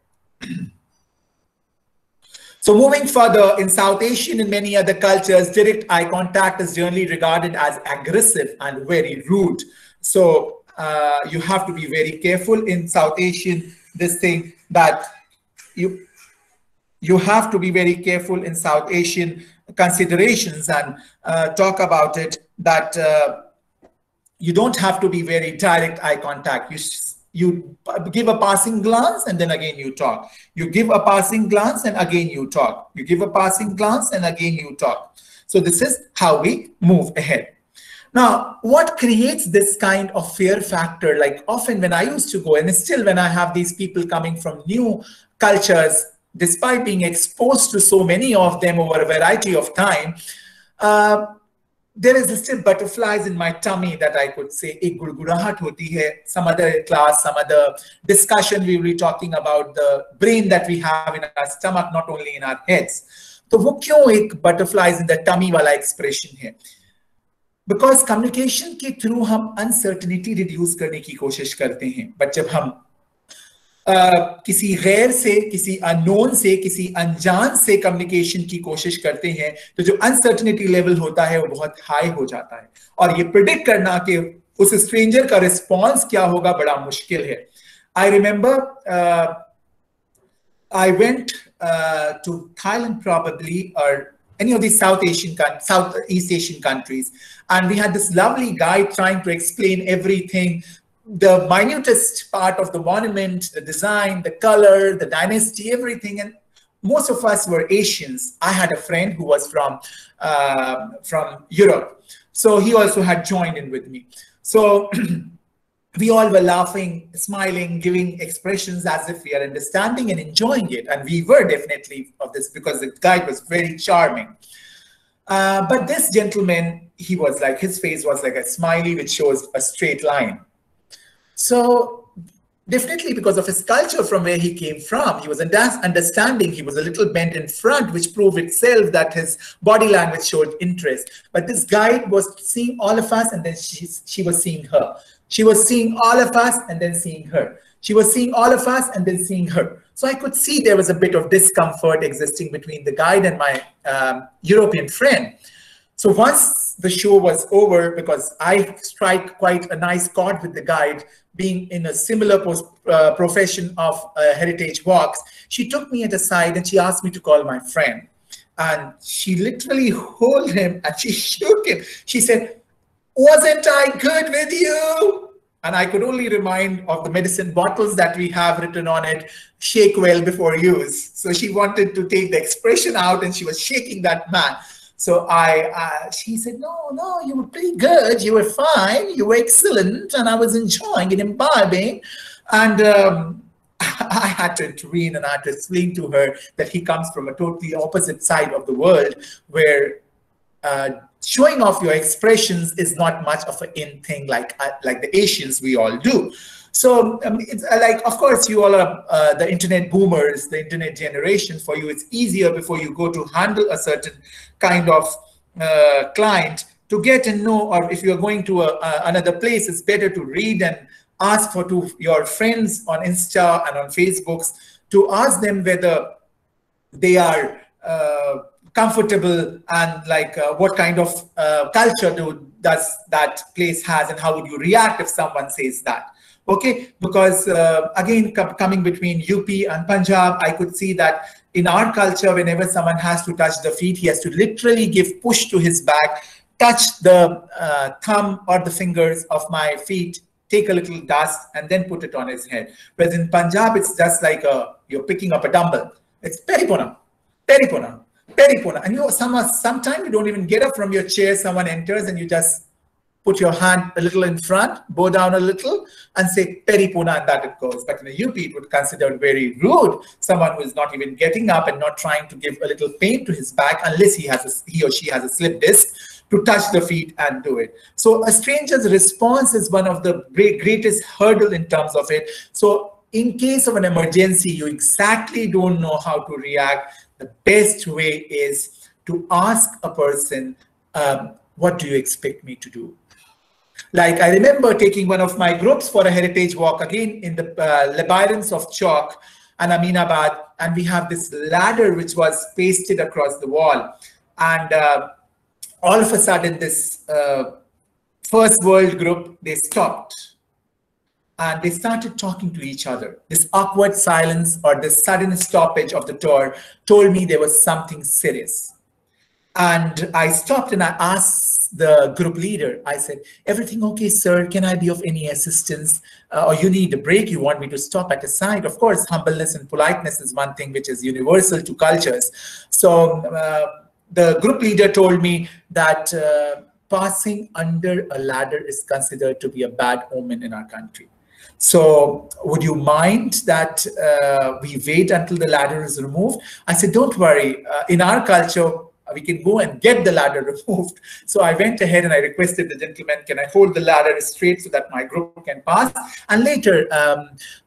[SPEAKER 2] So moving further, in South Asian and many other cultures, direct eye contact is generally regarded as aggressive and very rude. So you have to be very careful in South Asian, this thing that you have to be very careful in South Asian considerations and talk about it, that you don't have to be very direct eye contact. You give a passing glance and then again you talk. You give a passing glance and again you talk. You give a passing glance and again you talk. So this is how we move ahead. Now, what creates this kind of fear factor? Like often when I used to go, and still when I have these people coming from new cultures, despite being exposed to so many of them over a variety of time, there is still butterflies in my tummy that I could say, ek gurgurahat hoti hai. Some other class, some other discussion, we will be talking about the brain that we have in our stomach, not only in our heads. So wo kyun ek butterflies in the tummy wala expression hai? Because communication ke through hum uncertainty reduce करने की कोशिश करते हैं. But जब हम किसी गैर से, किसी अननोन से, किसी अनजान से कम्युनिकेशन की कोशिश करते हैं, तो जो अनसर्टेनिटी लेवल होता है वो बहुत हाई हो जाता है और ये प्रिडिक्ट करना कि उस स्ट्रेंजर का रिस्पॉन्स क्या होगा बड़ा मुश्किल है. I remember I went to Thailand probably, or any of these Southeast Asian countries, and we had this lovely guide trying to explain everything, the minutest part of the monument, the design, the color, the dynasty, everything. And most of us were Asians. I had a friend who was from Europe. So he also had joined in with me. So we all were laughing, smiling, giving expressions as if we are understanding and enjoying it. And we were definitely of this because the guide was very charming. But this gentleman, he was like, his face was like a smiley, which shows a straight line. So definitely because of his culture from where he came from, he was understanding, he was a little bent in front, which proved itself that his body language showed interest. But this guide was seeing all of us and then she was seeing her. She was seeing all of us and then seeing her. She was seeing all of us and then seeing her. So I could see there was a bit of discomfort existing between the guide and my European friend. So once the show was over, because I strike quite a nice chord with the guide, being in a similar profession of heritage walks, she took me at a side and she asked me to call my friend. And she literally held him and she shook him. She said, "Wasn't I good with you?" And I could only remind of the medicine bottles that we have written on it, "Shake well before use." So she wanted to take the expression out and she was shaking that man. So she said, no, you were pretty good. You were fine. You were excellent. And I was enjoying and imbibing. And I had to intervene and I had to explain to her that he comes from a totally opposite side of the world where showing off your expressions is not much of an in thing like the Asians we all do. So it's like, of course, you all are the internet boomers, the internet generation. For you, it's easier before you go to handle a certain kind of client to get and know, or if you're going to another place, it's better to read and ask for to your friends on Insta and on Facebooks to ask them whether they are comfortable and like what kind of culture does that place has, and how would you react if someone says that. Okay, because again, coming between UP and Punjab, I could see that in our culture, whenever someone has to touch the feet, he has to literally give push to his back, touch the thumb or the fingers of my feet, take a little dust, and then put it on his head. Whereas in Punjab, it's just like you're picking up a dumbbell. It's peripona, peripona, peripona. And you know, sometimes you don't even get up from your chair, someone enters and you just put your hand a little in front, bow down a little, and say peripona, and that it goes. But in the UP, it would consider very rude someone who is not even getting up and not trying to give a little pain to his back unless he or she has a slip disc to touch the feet and do it. So a stranger's response is one of the greatest hurdle in terms of it. So in case of an emergency, you exactly don't know how to react. The best way is to ask a person, what do you expect me to do? Like I remember taking one of my groups for a heritage walk, again in the labyrinths of chalk and Aminabad, and we have this ladder which was pasted across the wall. And all of a sudden, this first world group, they stopped and they started talking to each other. This awkward silence or this sudden stoppage of the tour told me there was something serious. And I stopped and I asked the group leader, I said, everything okay, sir? Can I be of any assistance? Or you need a break? You want me to stop at a side? Of course, humbleness and politeness is one thing which is universal to cultures. So the group leader told me that passing under a ladder is considered to be a bad omen in our country. So would you mind that we wait until the ladder is removed? I said, don't worry. In our culture, we can go and get the ladder removed. So I went ahead and I requested the gentleman, can I hold the ladder straight so that my group can pass? And later,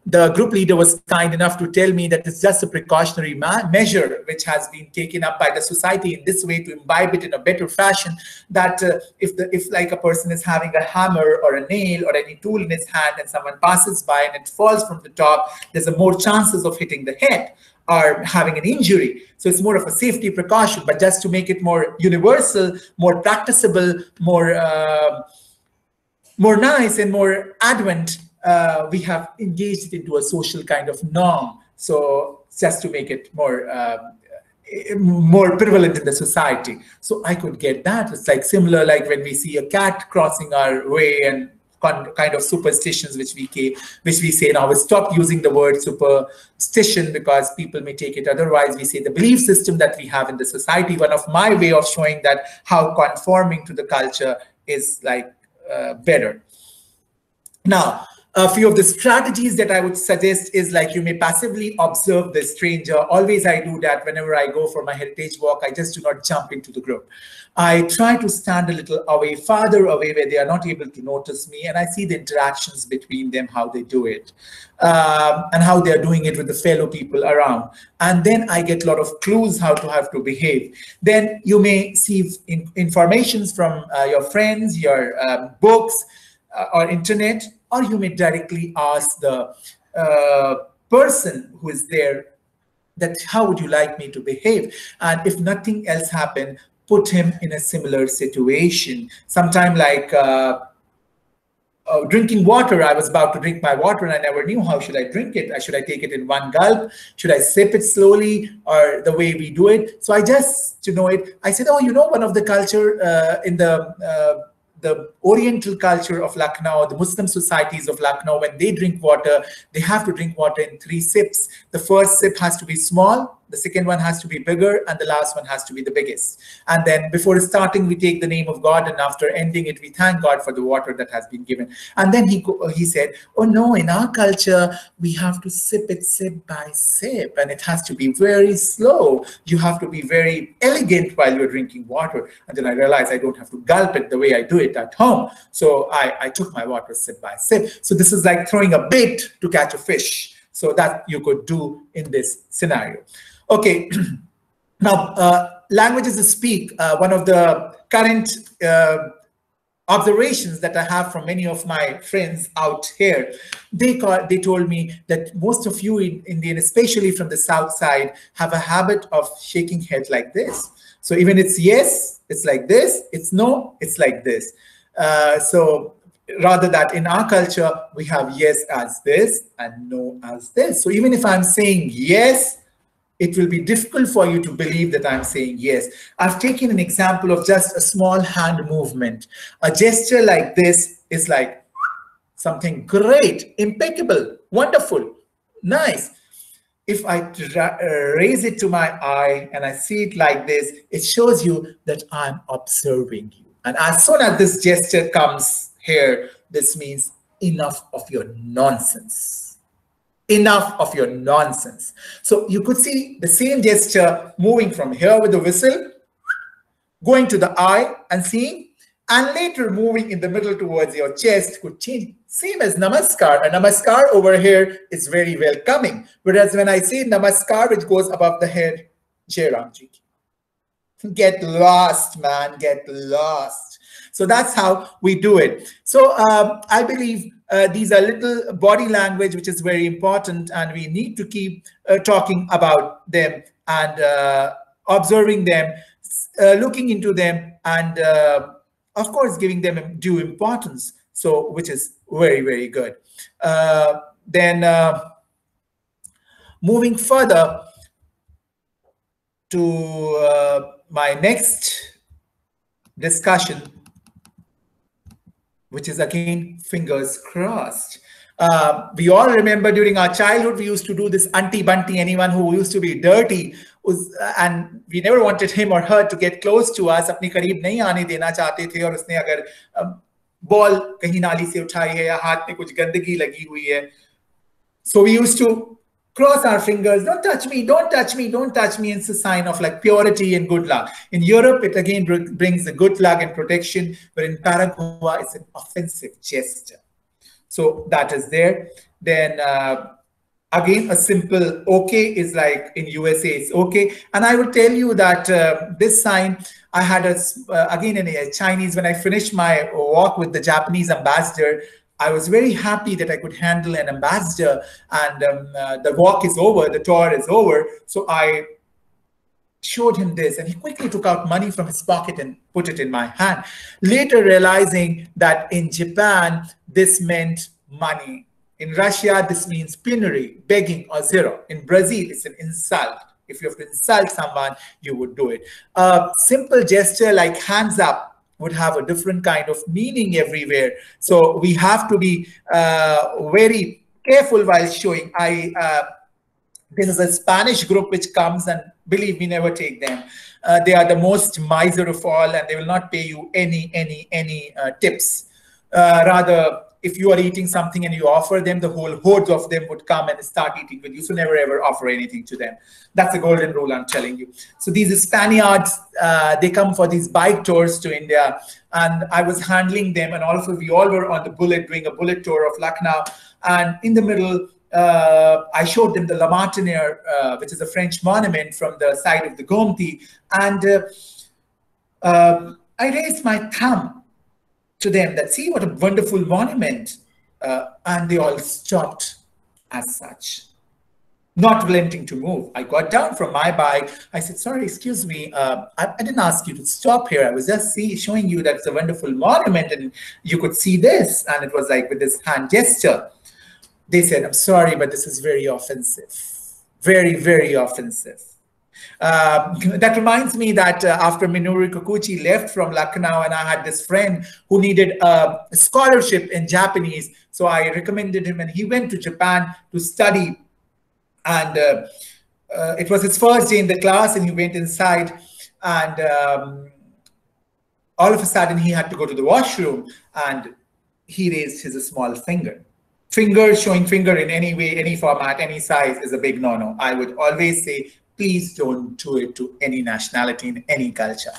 [SPEAKER 2] the group leader was kind enough to tell me that it's just a precautionary measure which has been taken up by the society in this way to imbibe it in a better fashion, that if like a person is having a hammer or a nail or any tool in his hand and someone passes by and it falls from the top, there's more chances of hitting the head or having an injury. So it's more of a safety precaution, but just to make it more universal, more practicable, more nice and more advent, we have engaged it into a social kind of norm. So just to make it more prevalent in the society. So I could get that. It's like similar, like when we see a cat crossing our way and kind of superstitions which we say now. We stop using the word superstition because people may take it otherwise. We say the belief system that we have in the society. One of my way of showing that how conforming to the culture is like better. Now, a few of the strategies that I would suggest is like you may passively observe the stranger. Always I do that whenever I go for my heritage walk. I just do not jump into the group. I try to stand a little away, farther away where they are not able to notice me, and I see the interactions between them, how they do it, and how they are doing it with the fellow people around. And then I get a lot of clues how to have to behave. Then you may see informations from your friends, your books, or internet, or you may directly ask the person who is there that how would you like me to behave? And if nothing else happened, put him in a similar situation. Sometime like drinking water, I was about to drink my water and I never knew how should I drink it. Should I take it in one gulp? Should I sip it slowly, or the way we do it? So I just, to know it, I said, oh, you know, one of the culture in the Oriental culture of Lucknow, the Muslim societies of Lucknow, when they drink water, they have to drink water in 3 sips. The first sip has to be small, the second one has to be bigger, and the last one has to be the biggest. And then before starting, we take the name of God, and after ending it, we thank God for the water that has been given. And then he said, oh no, in our culture, we have to sip it sip by sip, and it has to be very slow. You have to be very elegant while you're drinking water. And then I realized I don't have to gulp it the way I do it at home. So I took my water sip by sip. So this is like throwing a bait to catch a fish. So that you could do in this scenario. Okay, now languages speak. One of the current observations that I have from many of my friends out here, they told me that most of you in Indian, especially from the south side, have a habit of shaking head like this. So even it's yes, it's like this. It's no, it's like this. So rather that in our culture, we have yes as this and no as this. So even if I'm saying yes, it will be difficult for you to believe that I'm saying yes. I've taken an example of just a small hand movement. A gesture like this is like something great, impeccable, wonderful, nice. If I raise it to my eye and I see it like this, it shows you that I'm observing you. And as soon as this gesture comes here, this means enough of your nonsense. Enough of your nonsense. So you could see the same gesture moving from here with the whistle, going to the eye and seeing, and later moving in the middle towards your chest could change. Same as namaskar. A namaskar over here is very welcoming. Whereas when I say namaskar, which goes above the head, Jai Ramji. Get lost, man, get lost. So that's how we do it. So I believe these are little body language, which is very important, and we need to keep talking about them and observing them, looking into them, and of course, giving them due importance. So, which is very, very good. Then moving further to my next discussion, which is again fingers crossed. We all remember during our childhood, we used to do this anti bunty. Anyone who used to be dirty was, and we never wanted him or her to get close to us. अपने करीब नहीं आने देना चाहते थे, और उसने अगर बॉल कहीं नाली से उठाई है या हाथ में कुछ गंदगी लगी हुई है, so we used to cross our fingers, don't touch me, don't touch me, don't touch me. It's a sign of like purity and good luck. In Europe, it again brings the good luck and protection, but in Paraguay, it's an offensive gesture. So that is there. Then again, a simple okay is like in USA, it's okay. And I will tell you that this sign, I had again in a Chinese, when I finished my walk with the Japanese ambassador, I was very happy that I could handle an ambassador, and the walk is over, the tour is over. So I showed him this, and he quickly took out money from his pocket and put it in my hand. Later realizing that in Japan, this meant money. In Russia, this means penury, begging, or zero. In Brazil, it's an insult. If you have to insult someone, you would do it. A simple gesture like hands up would have a different kind of meaning everywhere. So we have to be very careful while showing. This is a Spanish group which comes, and believe me, never take them. They are the most miser of all, and they will not pay you any tips. Rather, if you are eating something and you offer them, the whole hordes of them would come and start eating with you. So never ever offer anything to them. That's a golden rule, I'm telling you. So these Spaniards, they come for these bike tours to India, and I was handling them, and also we all were on the bullet doing a bullet tour of Lucknow. And in the middle, I showed them the La Martiniere, which is a French monument from the side of the Gomti. And I raised my thumb to them that, see what a wonderful monument. And they all stopped as such, not relenting to move. I got down from my bike. I said, sorry, excuse me. I didn't ask you to stop here. I was just showing you that it's a wonderful monument and you could see this. And it was like with this hand gesture. They said, I'm sorry, but this is very offensive. Very, very offensive. That reminds me that after Minoru Kikuchi left from Lucknow, and I had this friend who needed a scholarship in Japanese. So I recommended him, and he went to Japan to study. And it was his first day in the class, and he went inside, and all of a sudden he had to go to the washroom, and he raised his small finger. Showing finger in any way, any format, any size is a big no-no. I would always say, please don't do it to any nationality in any culture.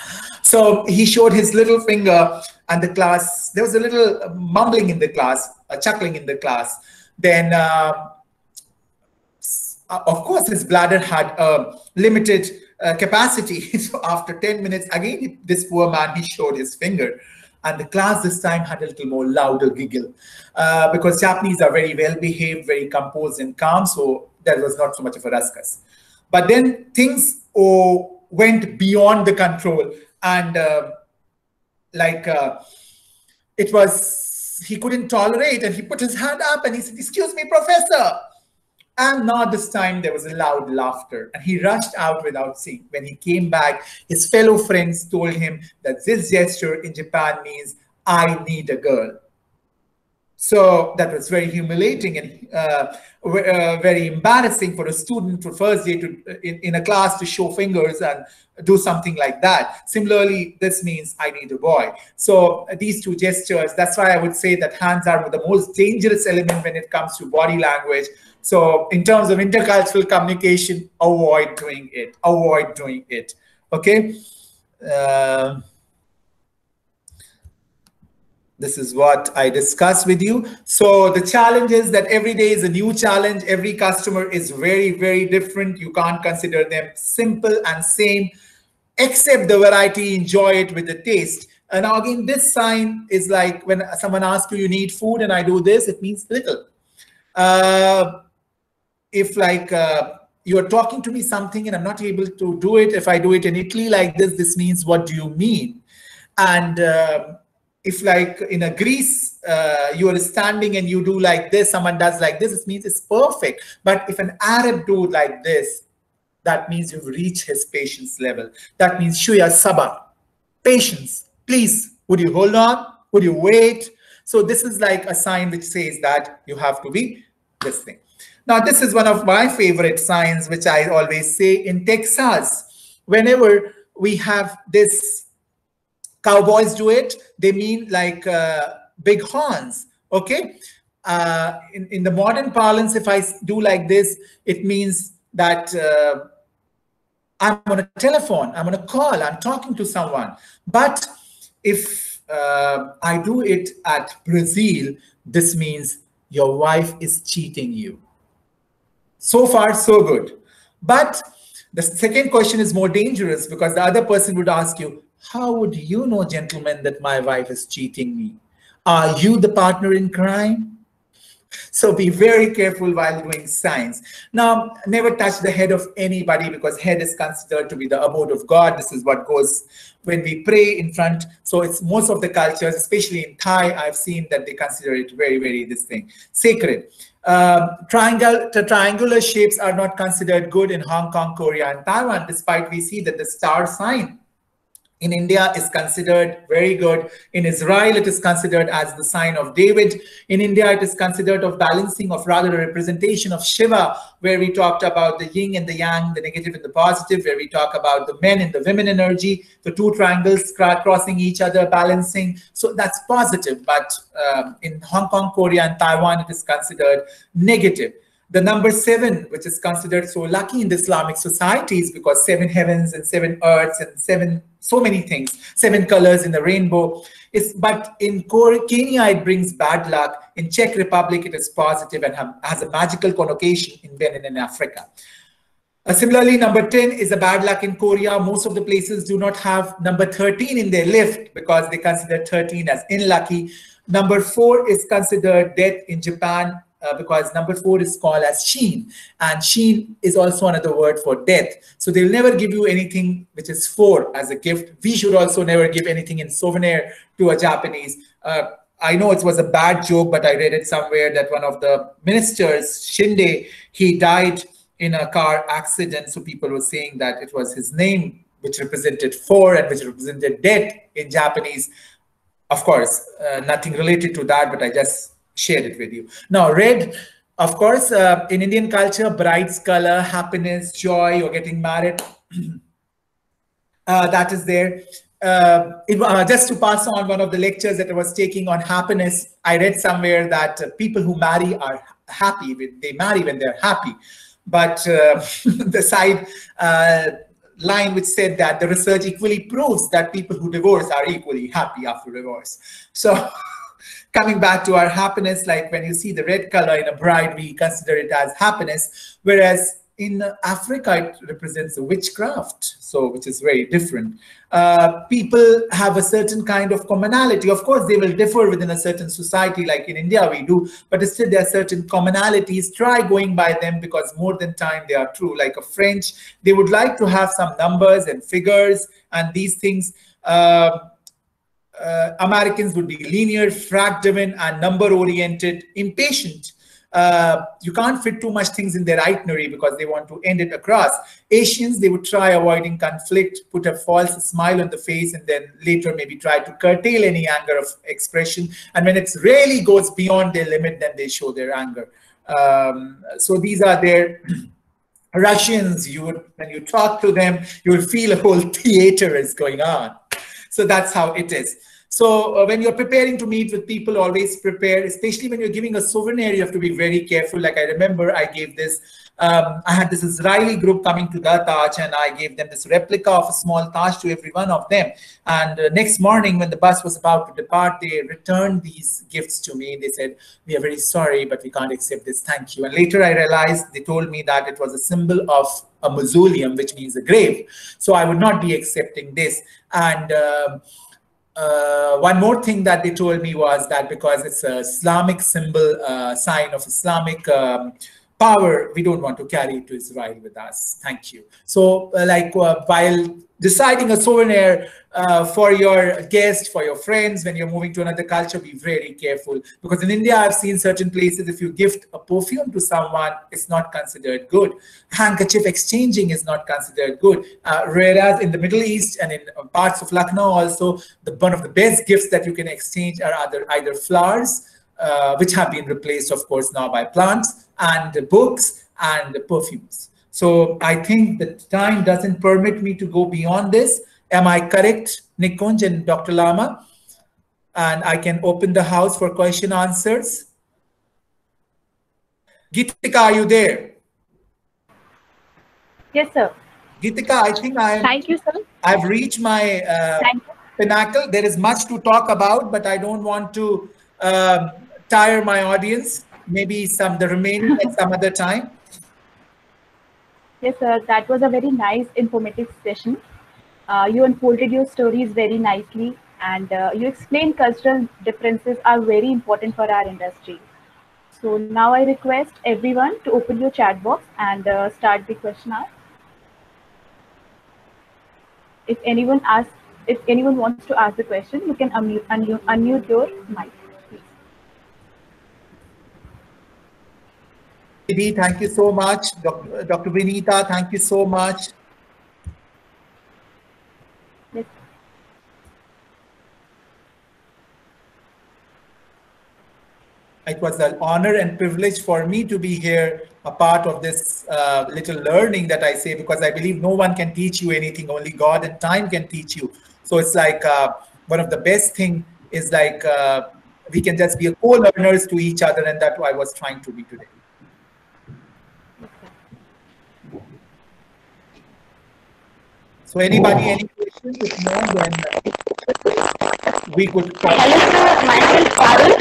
[SPEAKER 2] So he showed his little finger, and the class, there was a little mumbling in the class, a chuckling in the class. Then, of course, his bladder had a limited capacity. So after 10 minutes, again, this poor man, he showed his finger. And the class this time had a little more louder giggle because Japanese are very well behaved, very composed and calm. So there was not so much of a ruckus. But then things went beyond the control, and it was, he couldn't tolerate, and he put his hand up and he said, "Excuse me, professor." And now this time there was a loud laughter, and he rushed out without seeing. When he came back, his fellow friends told him that this gesture in Japan means, "I need a girl." So that was very humiliating and very embarrassing for a student for first day in a class to show fingers and do something like that. Similarly, this means "I need a boy." So these two gestures, that's why I would say that hands are the most dangerous element when it comes to body language. So in terms of intercultural communication, avoid doing it. Avoid doing it. Okay. This is what I discussed with you. So the challenge is that every day is a new challenge. Every customer is very, very different. You can't consider them simple and same. Accept the variety, enjoy it with the taste. And now again, this sign is like when someone asks you need food and I do this, it means little. If like you're talking to me something and I'm not able to do it, if I do it in Italy like this means what do you mean? And if like in a Greece, you are standing and you do like this, someone does like this, it means it's perfect. But if an Arab do like this, that means you've reached his patience level. That means shuya sabr, patience. Please, would you hold on? Would you wait? So this is like a sign which says that you have to be this thing. Now, this is one of my favorite signs, which I always say in Texas. Whenever we have this, cowboys do it, they mean like big horns, okay? In the modern parlance, if I do like this, it means that I'm on a telephone, I'm on a call, I'm talking to someone. But if I do it at Brazil, this means your wife is cheating you. So far, so good. But the second question is more dangerous because the other person would ask you, how would you know, gentlemen, that my wife is cheating me? Are you the partner in crime? So be very careful while doing signs. Now, never touch the head of anybody because head is considered to be the abode of God. This is what goes when we pray in front. So it's most of the cultures, especially in Thai, I've seen that they consider it very, very this thing, sacred. Triangular shapes are not considered good in Hong Kong, Korea, and Taiwan, despite we see that the star sign in India is considered very good. In Israel, it is considered as the sign of David. In India, it is considered of balancing, of rather a representation of Shiva, where we talked about the yin and the yang, the negative and the positive, where we talk about the men and the women energy, the two triangles crossing each other, balancing. So that's positive. But in Hong Kong, Korea, and Taiwan, it is considered negative. The number 7, which is considered so lucky in the Islamic societies because 7 heavens and 7 earths and 7 so many things, 7 colors in the rainbow. But in Kenya, it brings bad luck. In Czech Republic, it is positive and has a magical connotation in Benin and Africa. Similarly, number 10 is a bad luck in Korea. Most of the places do not have number 13 in their lift because they consider 13 as unlucky. Number 4 is considered death in Japan. Because number 4 is called as Sheen, and Sheen is also another word for death. So they'll never give you anything which is 4 as a gift. We should also never give anything in souvenir to a Japanese. I know it was a bad joke, but I read it somewhere that one of the ministers, Shinde, he died in a car accident. So people were saying that it was his name which represented 4 and which represented death in Japanese. Of course, nothing related to that, but I just shared it with you. Now, red Of course, in Indian culture, bride's color, happiness, joy, or getting married, that is there. Just to pass on one of the lectures that I was taking on happiness, I read somewhere that people who marry are happy. They marry when they're happy. But the side line which said that the research equally proves that people who divorce are equally happy after divorce. So coming back to our happiness, like when you see the red color in a bride, we consider it as happiness, whereas in Africa, it represents a witchcraft, so which is very different. People have a certain kind of commonality. Of course, they will differ within a certain society, like in India we do, but still there are certain commonalities. Try going by them, because more than time they are true. Like a French, they would like to have some numbers and figures and these things. Americans would be linear, fact-driven, and number-oriented, impatient. You can't fit too much things in their itinerary because they want to end it across. Asians, they would try avoiding conflict, put a false smile on the face, and then later maybe try to curtail any anger of expression. And when it really goes beyond their limit, then they show their anger. So these are their Russians. When you talk to them, you will feel a whole theater is going on. So that's how it is. So when you're preparing to meet with people, always prepare, especially when you're giving a souvenir, you have to be very careful. Like I remember I gave this, I had this Israeli group coming to the Taj, and I gave them this replica of a small Taj to every one of them. And next morning when the bus was about to depart, they returned these gifts to me. They said, "We are very sorry, but we can't accept this. Thank you." And later I realized they told me that it was a symbol of a mausoleum, which means a grave. So I would not be accepting this. And one more thing that they told me was that because it's a Islamic symbol, sign of Islamic power, we don't want to carry it to Israel with us. Thank you. So while deciding a souvenir for your guest, for your friends, when you're moving to another culture, be very careful. Because in India, I've seen certain places, if you gift a perfume to someone, it's not considered good. Handkerchief exchanging is not considered good. Whereas in the Middle East and in parts of Lucknow also, one of the best gifts that you can exchange are either flowers, which have been replaced, of course, now by plants, and books and perfumes. So I think the time doesn't permit me to go beyond this. Am I correct, Nikunj and Dr. Lama? And I can open the house for question answers. Gitika, are you there?
[SPEAKER 1] Yes, sir.
[SPEAKER 2] Gitika, I think
[SPEAKER 1] Thank you, sir.
[SPEAKER 2] I've reached my pinnacle. There is much to talk about, but I don't want to tire my audience. Maybe the remaining at some other time.
[SPEAKER 1] Yes, sir. That was a very nice, informative session. You unfolded your stories very nicely, and you explained cultural differences are very important for our industry. So now I request everyone to open your chat box and start the question hour. If anyone wants to ask the question, you can unmute your mic.
[SPEAKER 2] Thank you so much. Dr. Vinita, thank you so much.
[SPEAKER 1] Yes.
[SPEAKER 2] It was an honor and privilege for me to be here, a part of this little learning that I say, because I believe no one can teach you anything, only God and time can teach you. So it's like one of the best thing is like we can just be a co-learners to each other, and that's what I was trying to be today. So anybody, any questions? If no, then we could talk.
[SPEAKER 3] Hello, sir. Myself, Parul.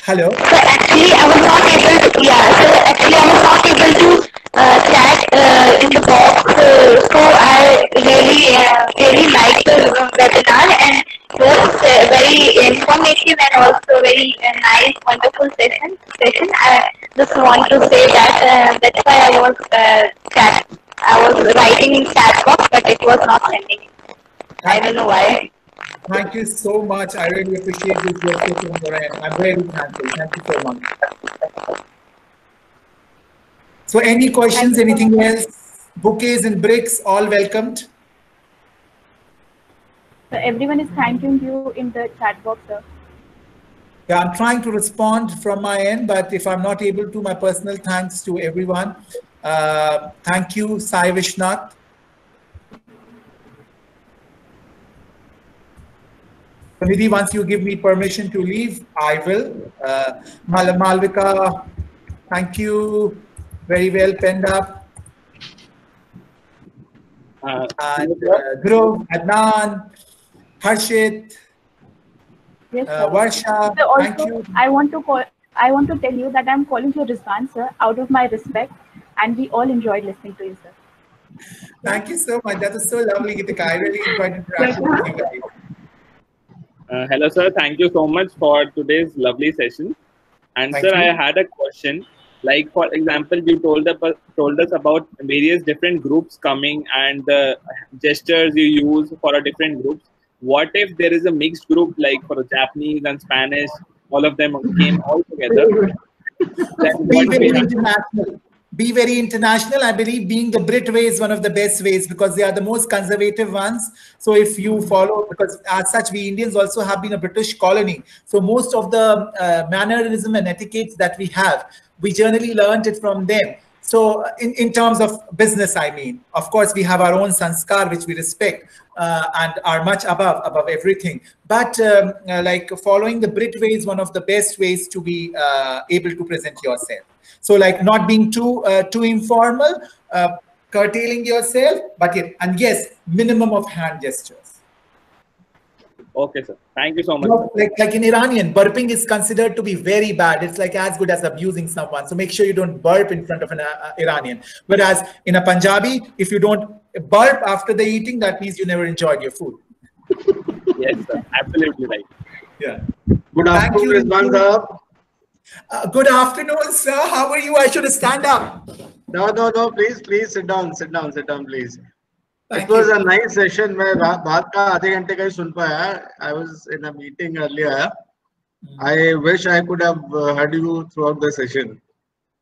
[SPEAKER 2] Hello.
[SPEAKER 3] So actually, I was not able to. Yeah. So actually, I was not able to chat in the box. So I really liked the webinar, and it was very informative and also very nice, wonderful session. I just want to say that that's why I was writing in chat box, but it was not sending. I don't know why.
[SPEAKER 2] Thank you so much. I really appreciate this gesture from your end. I'm very thankful. Thank you so much. So any questions, anything else? Bouquets and bricks, all welcomed.
[SPEAKER 1] So everyone is thanking you in the chat box, sir.
[SPEAKER 2] Yeah, I'm trying to respond from my end, but if I'm not able to, my personal thanks to everyone. Thank you, Sai Vishnath. Nidhi, once you give me permission to leave, I will. Malvika, thank you. Very well penned up. And Dhruv, Adnan, Harshit,
[SPEAKER 1] Yes, sir.
[SPEAKER 2] Varsha,
[SPEAKER 1] So
[SPEAKER 2] thank
[SPEAKER 1] also,
[SPEAKER 2] you.
[SPEAKER 1] I want to tell you that I'm calling you Rizwan, sir, out of my respect, and we all enjoyed listening to you, sir.
[SPEAKER 2] Thank you so much. That was so lovely, Gitika. I really enjoyed interacting with you guys.
[SPEAKER 4] Hello, sir. Thank you so much for today's lovely session. And
[SPEAKER 2] Thank
[SPEAKER 4] sir,
[SPEAKER 2] you.
[SPEAKER 4] I had a question. Like, for example, you told us about various different groups coming and the gestures you use for a different groups. What if there is a mixed group, like for Japanese and Spanish, all of them came all together? Then
[SPEAKER 2] Be
[SPEAKER 4] what
[SPEAKER 2] very
[SPEAKER 4] we have?
[SPEAKER 2] international. Be very international. I believe being the Brit way is one of the best ways because they are the most conservative ones. So if you follow, because as such, we Indians also have been a British colony. So most of the mannerism and etiquettes that we have, we generally learned it from them. So in terms of business, I mean, of course, we have our own sanskar, which we respect and are much above everything. But like following the Brit way is one of the best ways to be able to present yourself. So like not being too informal, curtailing yourself, but yet, and yes, minimum of hand gestures.
[SPEAKER 4] Okay, sir. Thank you so much.
[SPEAKER 2] Like in Iranian, burping is considered to be very bad. It's like as good as abusing someone. So make sure you don't burp in front of an Iranian. Whereas in a Punjabi, if you don't burp after the eating, that means you never enjoyed your food.
[SPEAKER 4] Yes, sir. Absolutely right.
[SPEAKER 2] Yeah.
[SPEAKER 5] Good afternoon, Rizwan sir.
[SPEAKER 2] Good afternoon, sir. How are you? I should stand up.
[SPEAKER 5] No. Please sit down, please.
[SPEAKER 2] Thank
[SPEAKER 5] It was
[SPEAKER 2] you.
[SPEAKER 5] a nice session. मैं बात का आधे घंटे का ही सुन पाया. I was in a meeting earlier. I wish I could have heard you throughout the session.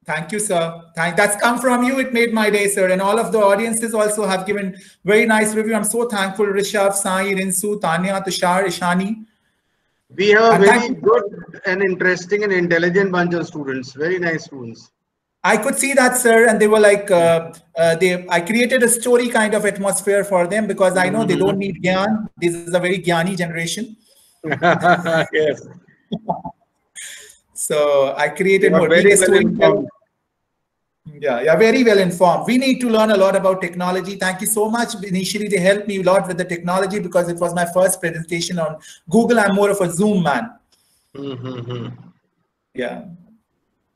[SPEAKER 2] Thank you, sir. That's come from you. It made my day, sir. And all of the audiences also have given very nice review. I'm so thankful. Rishabh, Sai, Rinsu, Tanya, Tushar, Ishani.
[SPEAKER 5] We have a very good and interesting and intelligent bunch of students. Very nice students.
[SPEAKER 2] I could see that, sir, and they were like, I created a story kind of atmosphere for them because I know they don't need gyan. This is a very gyani generation.
[SPEAKER 5] Yes.
[SPEAKER 2] So I created more.
[SPEAKER 5] Very well informed.
[SPEAKER 2] Yeah, very well informed. We need to learn a lot about technology. Thank you so much. Initially, they helped me a lot with the technology because it was my first presentation on Google. I'm more of a Zoom man. Yeah.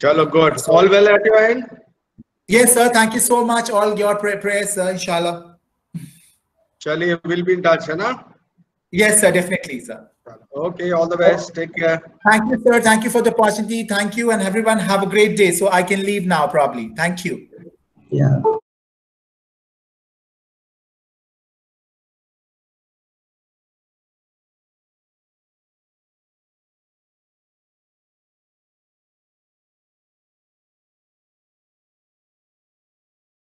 [SPEAKER 5] Chalo, good. All well at your end?
[SPEAKER 2] Yes, sir. Thank you so much. All your prayers, sir. Inshallah.
[SPEAKER 5] Chaliye, we'll be in touch, है ना?
[SPEAKER 2] Yes, sir. Definitely, sir.
[SPEAKER 5] Okay. All the best. Take care.
[SPEAKER 2] Thank you, sir. Thank you for the opportunity. Thank you, and everyone have a great day. So I can leave now, probably. Thank you.
[SPEAKER 6] Yeah.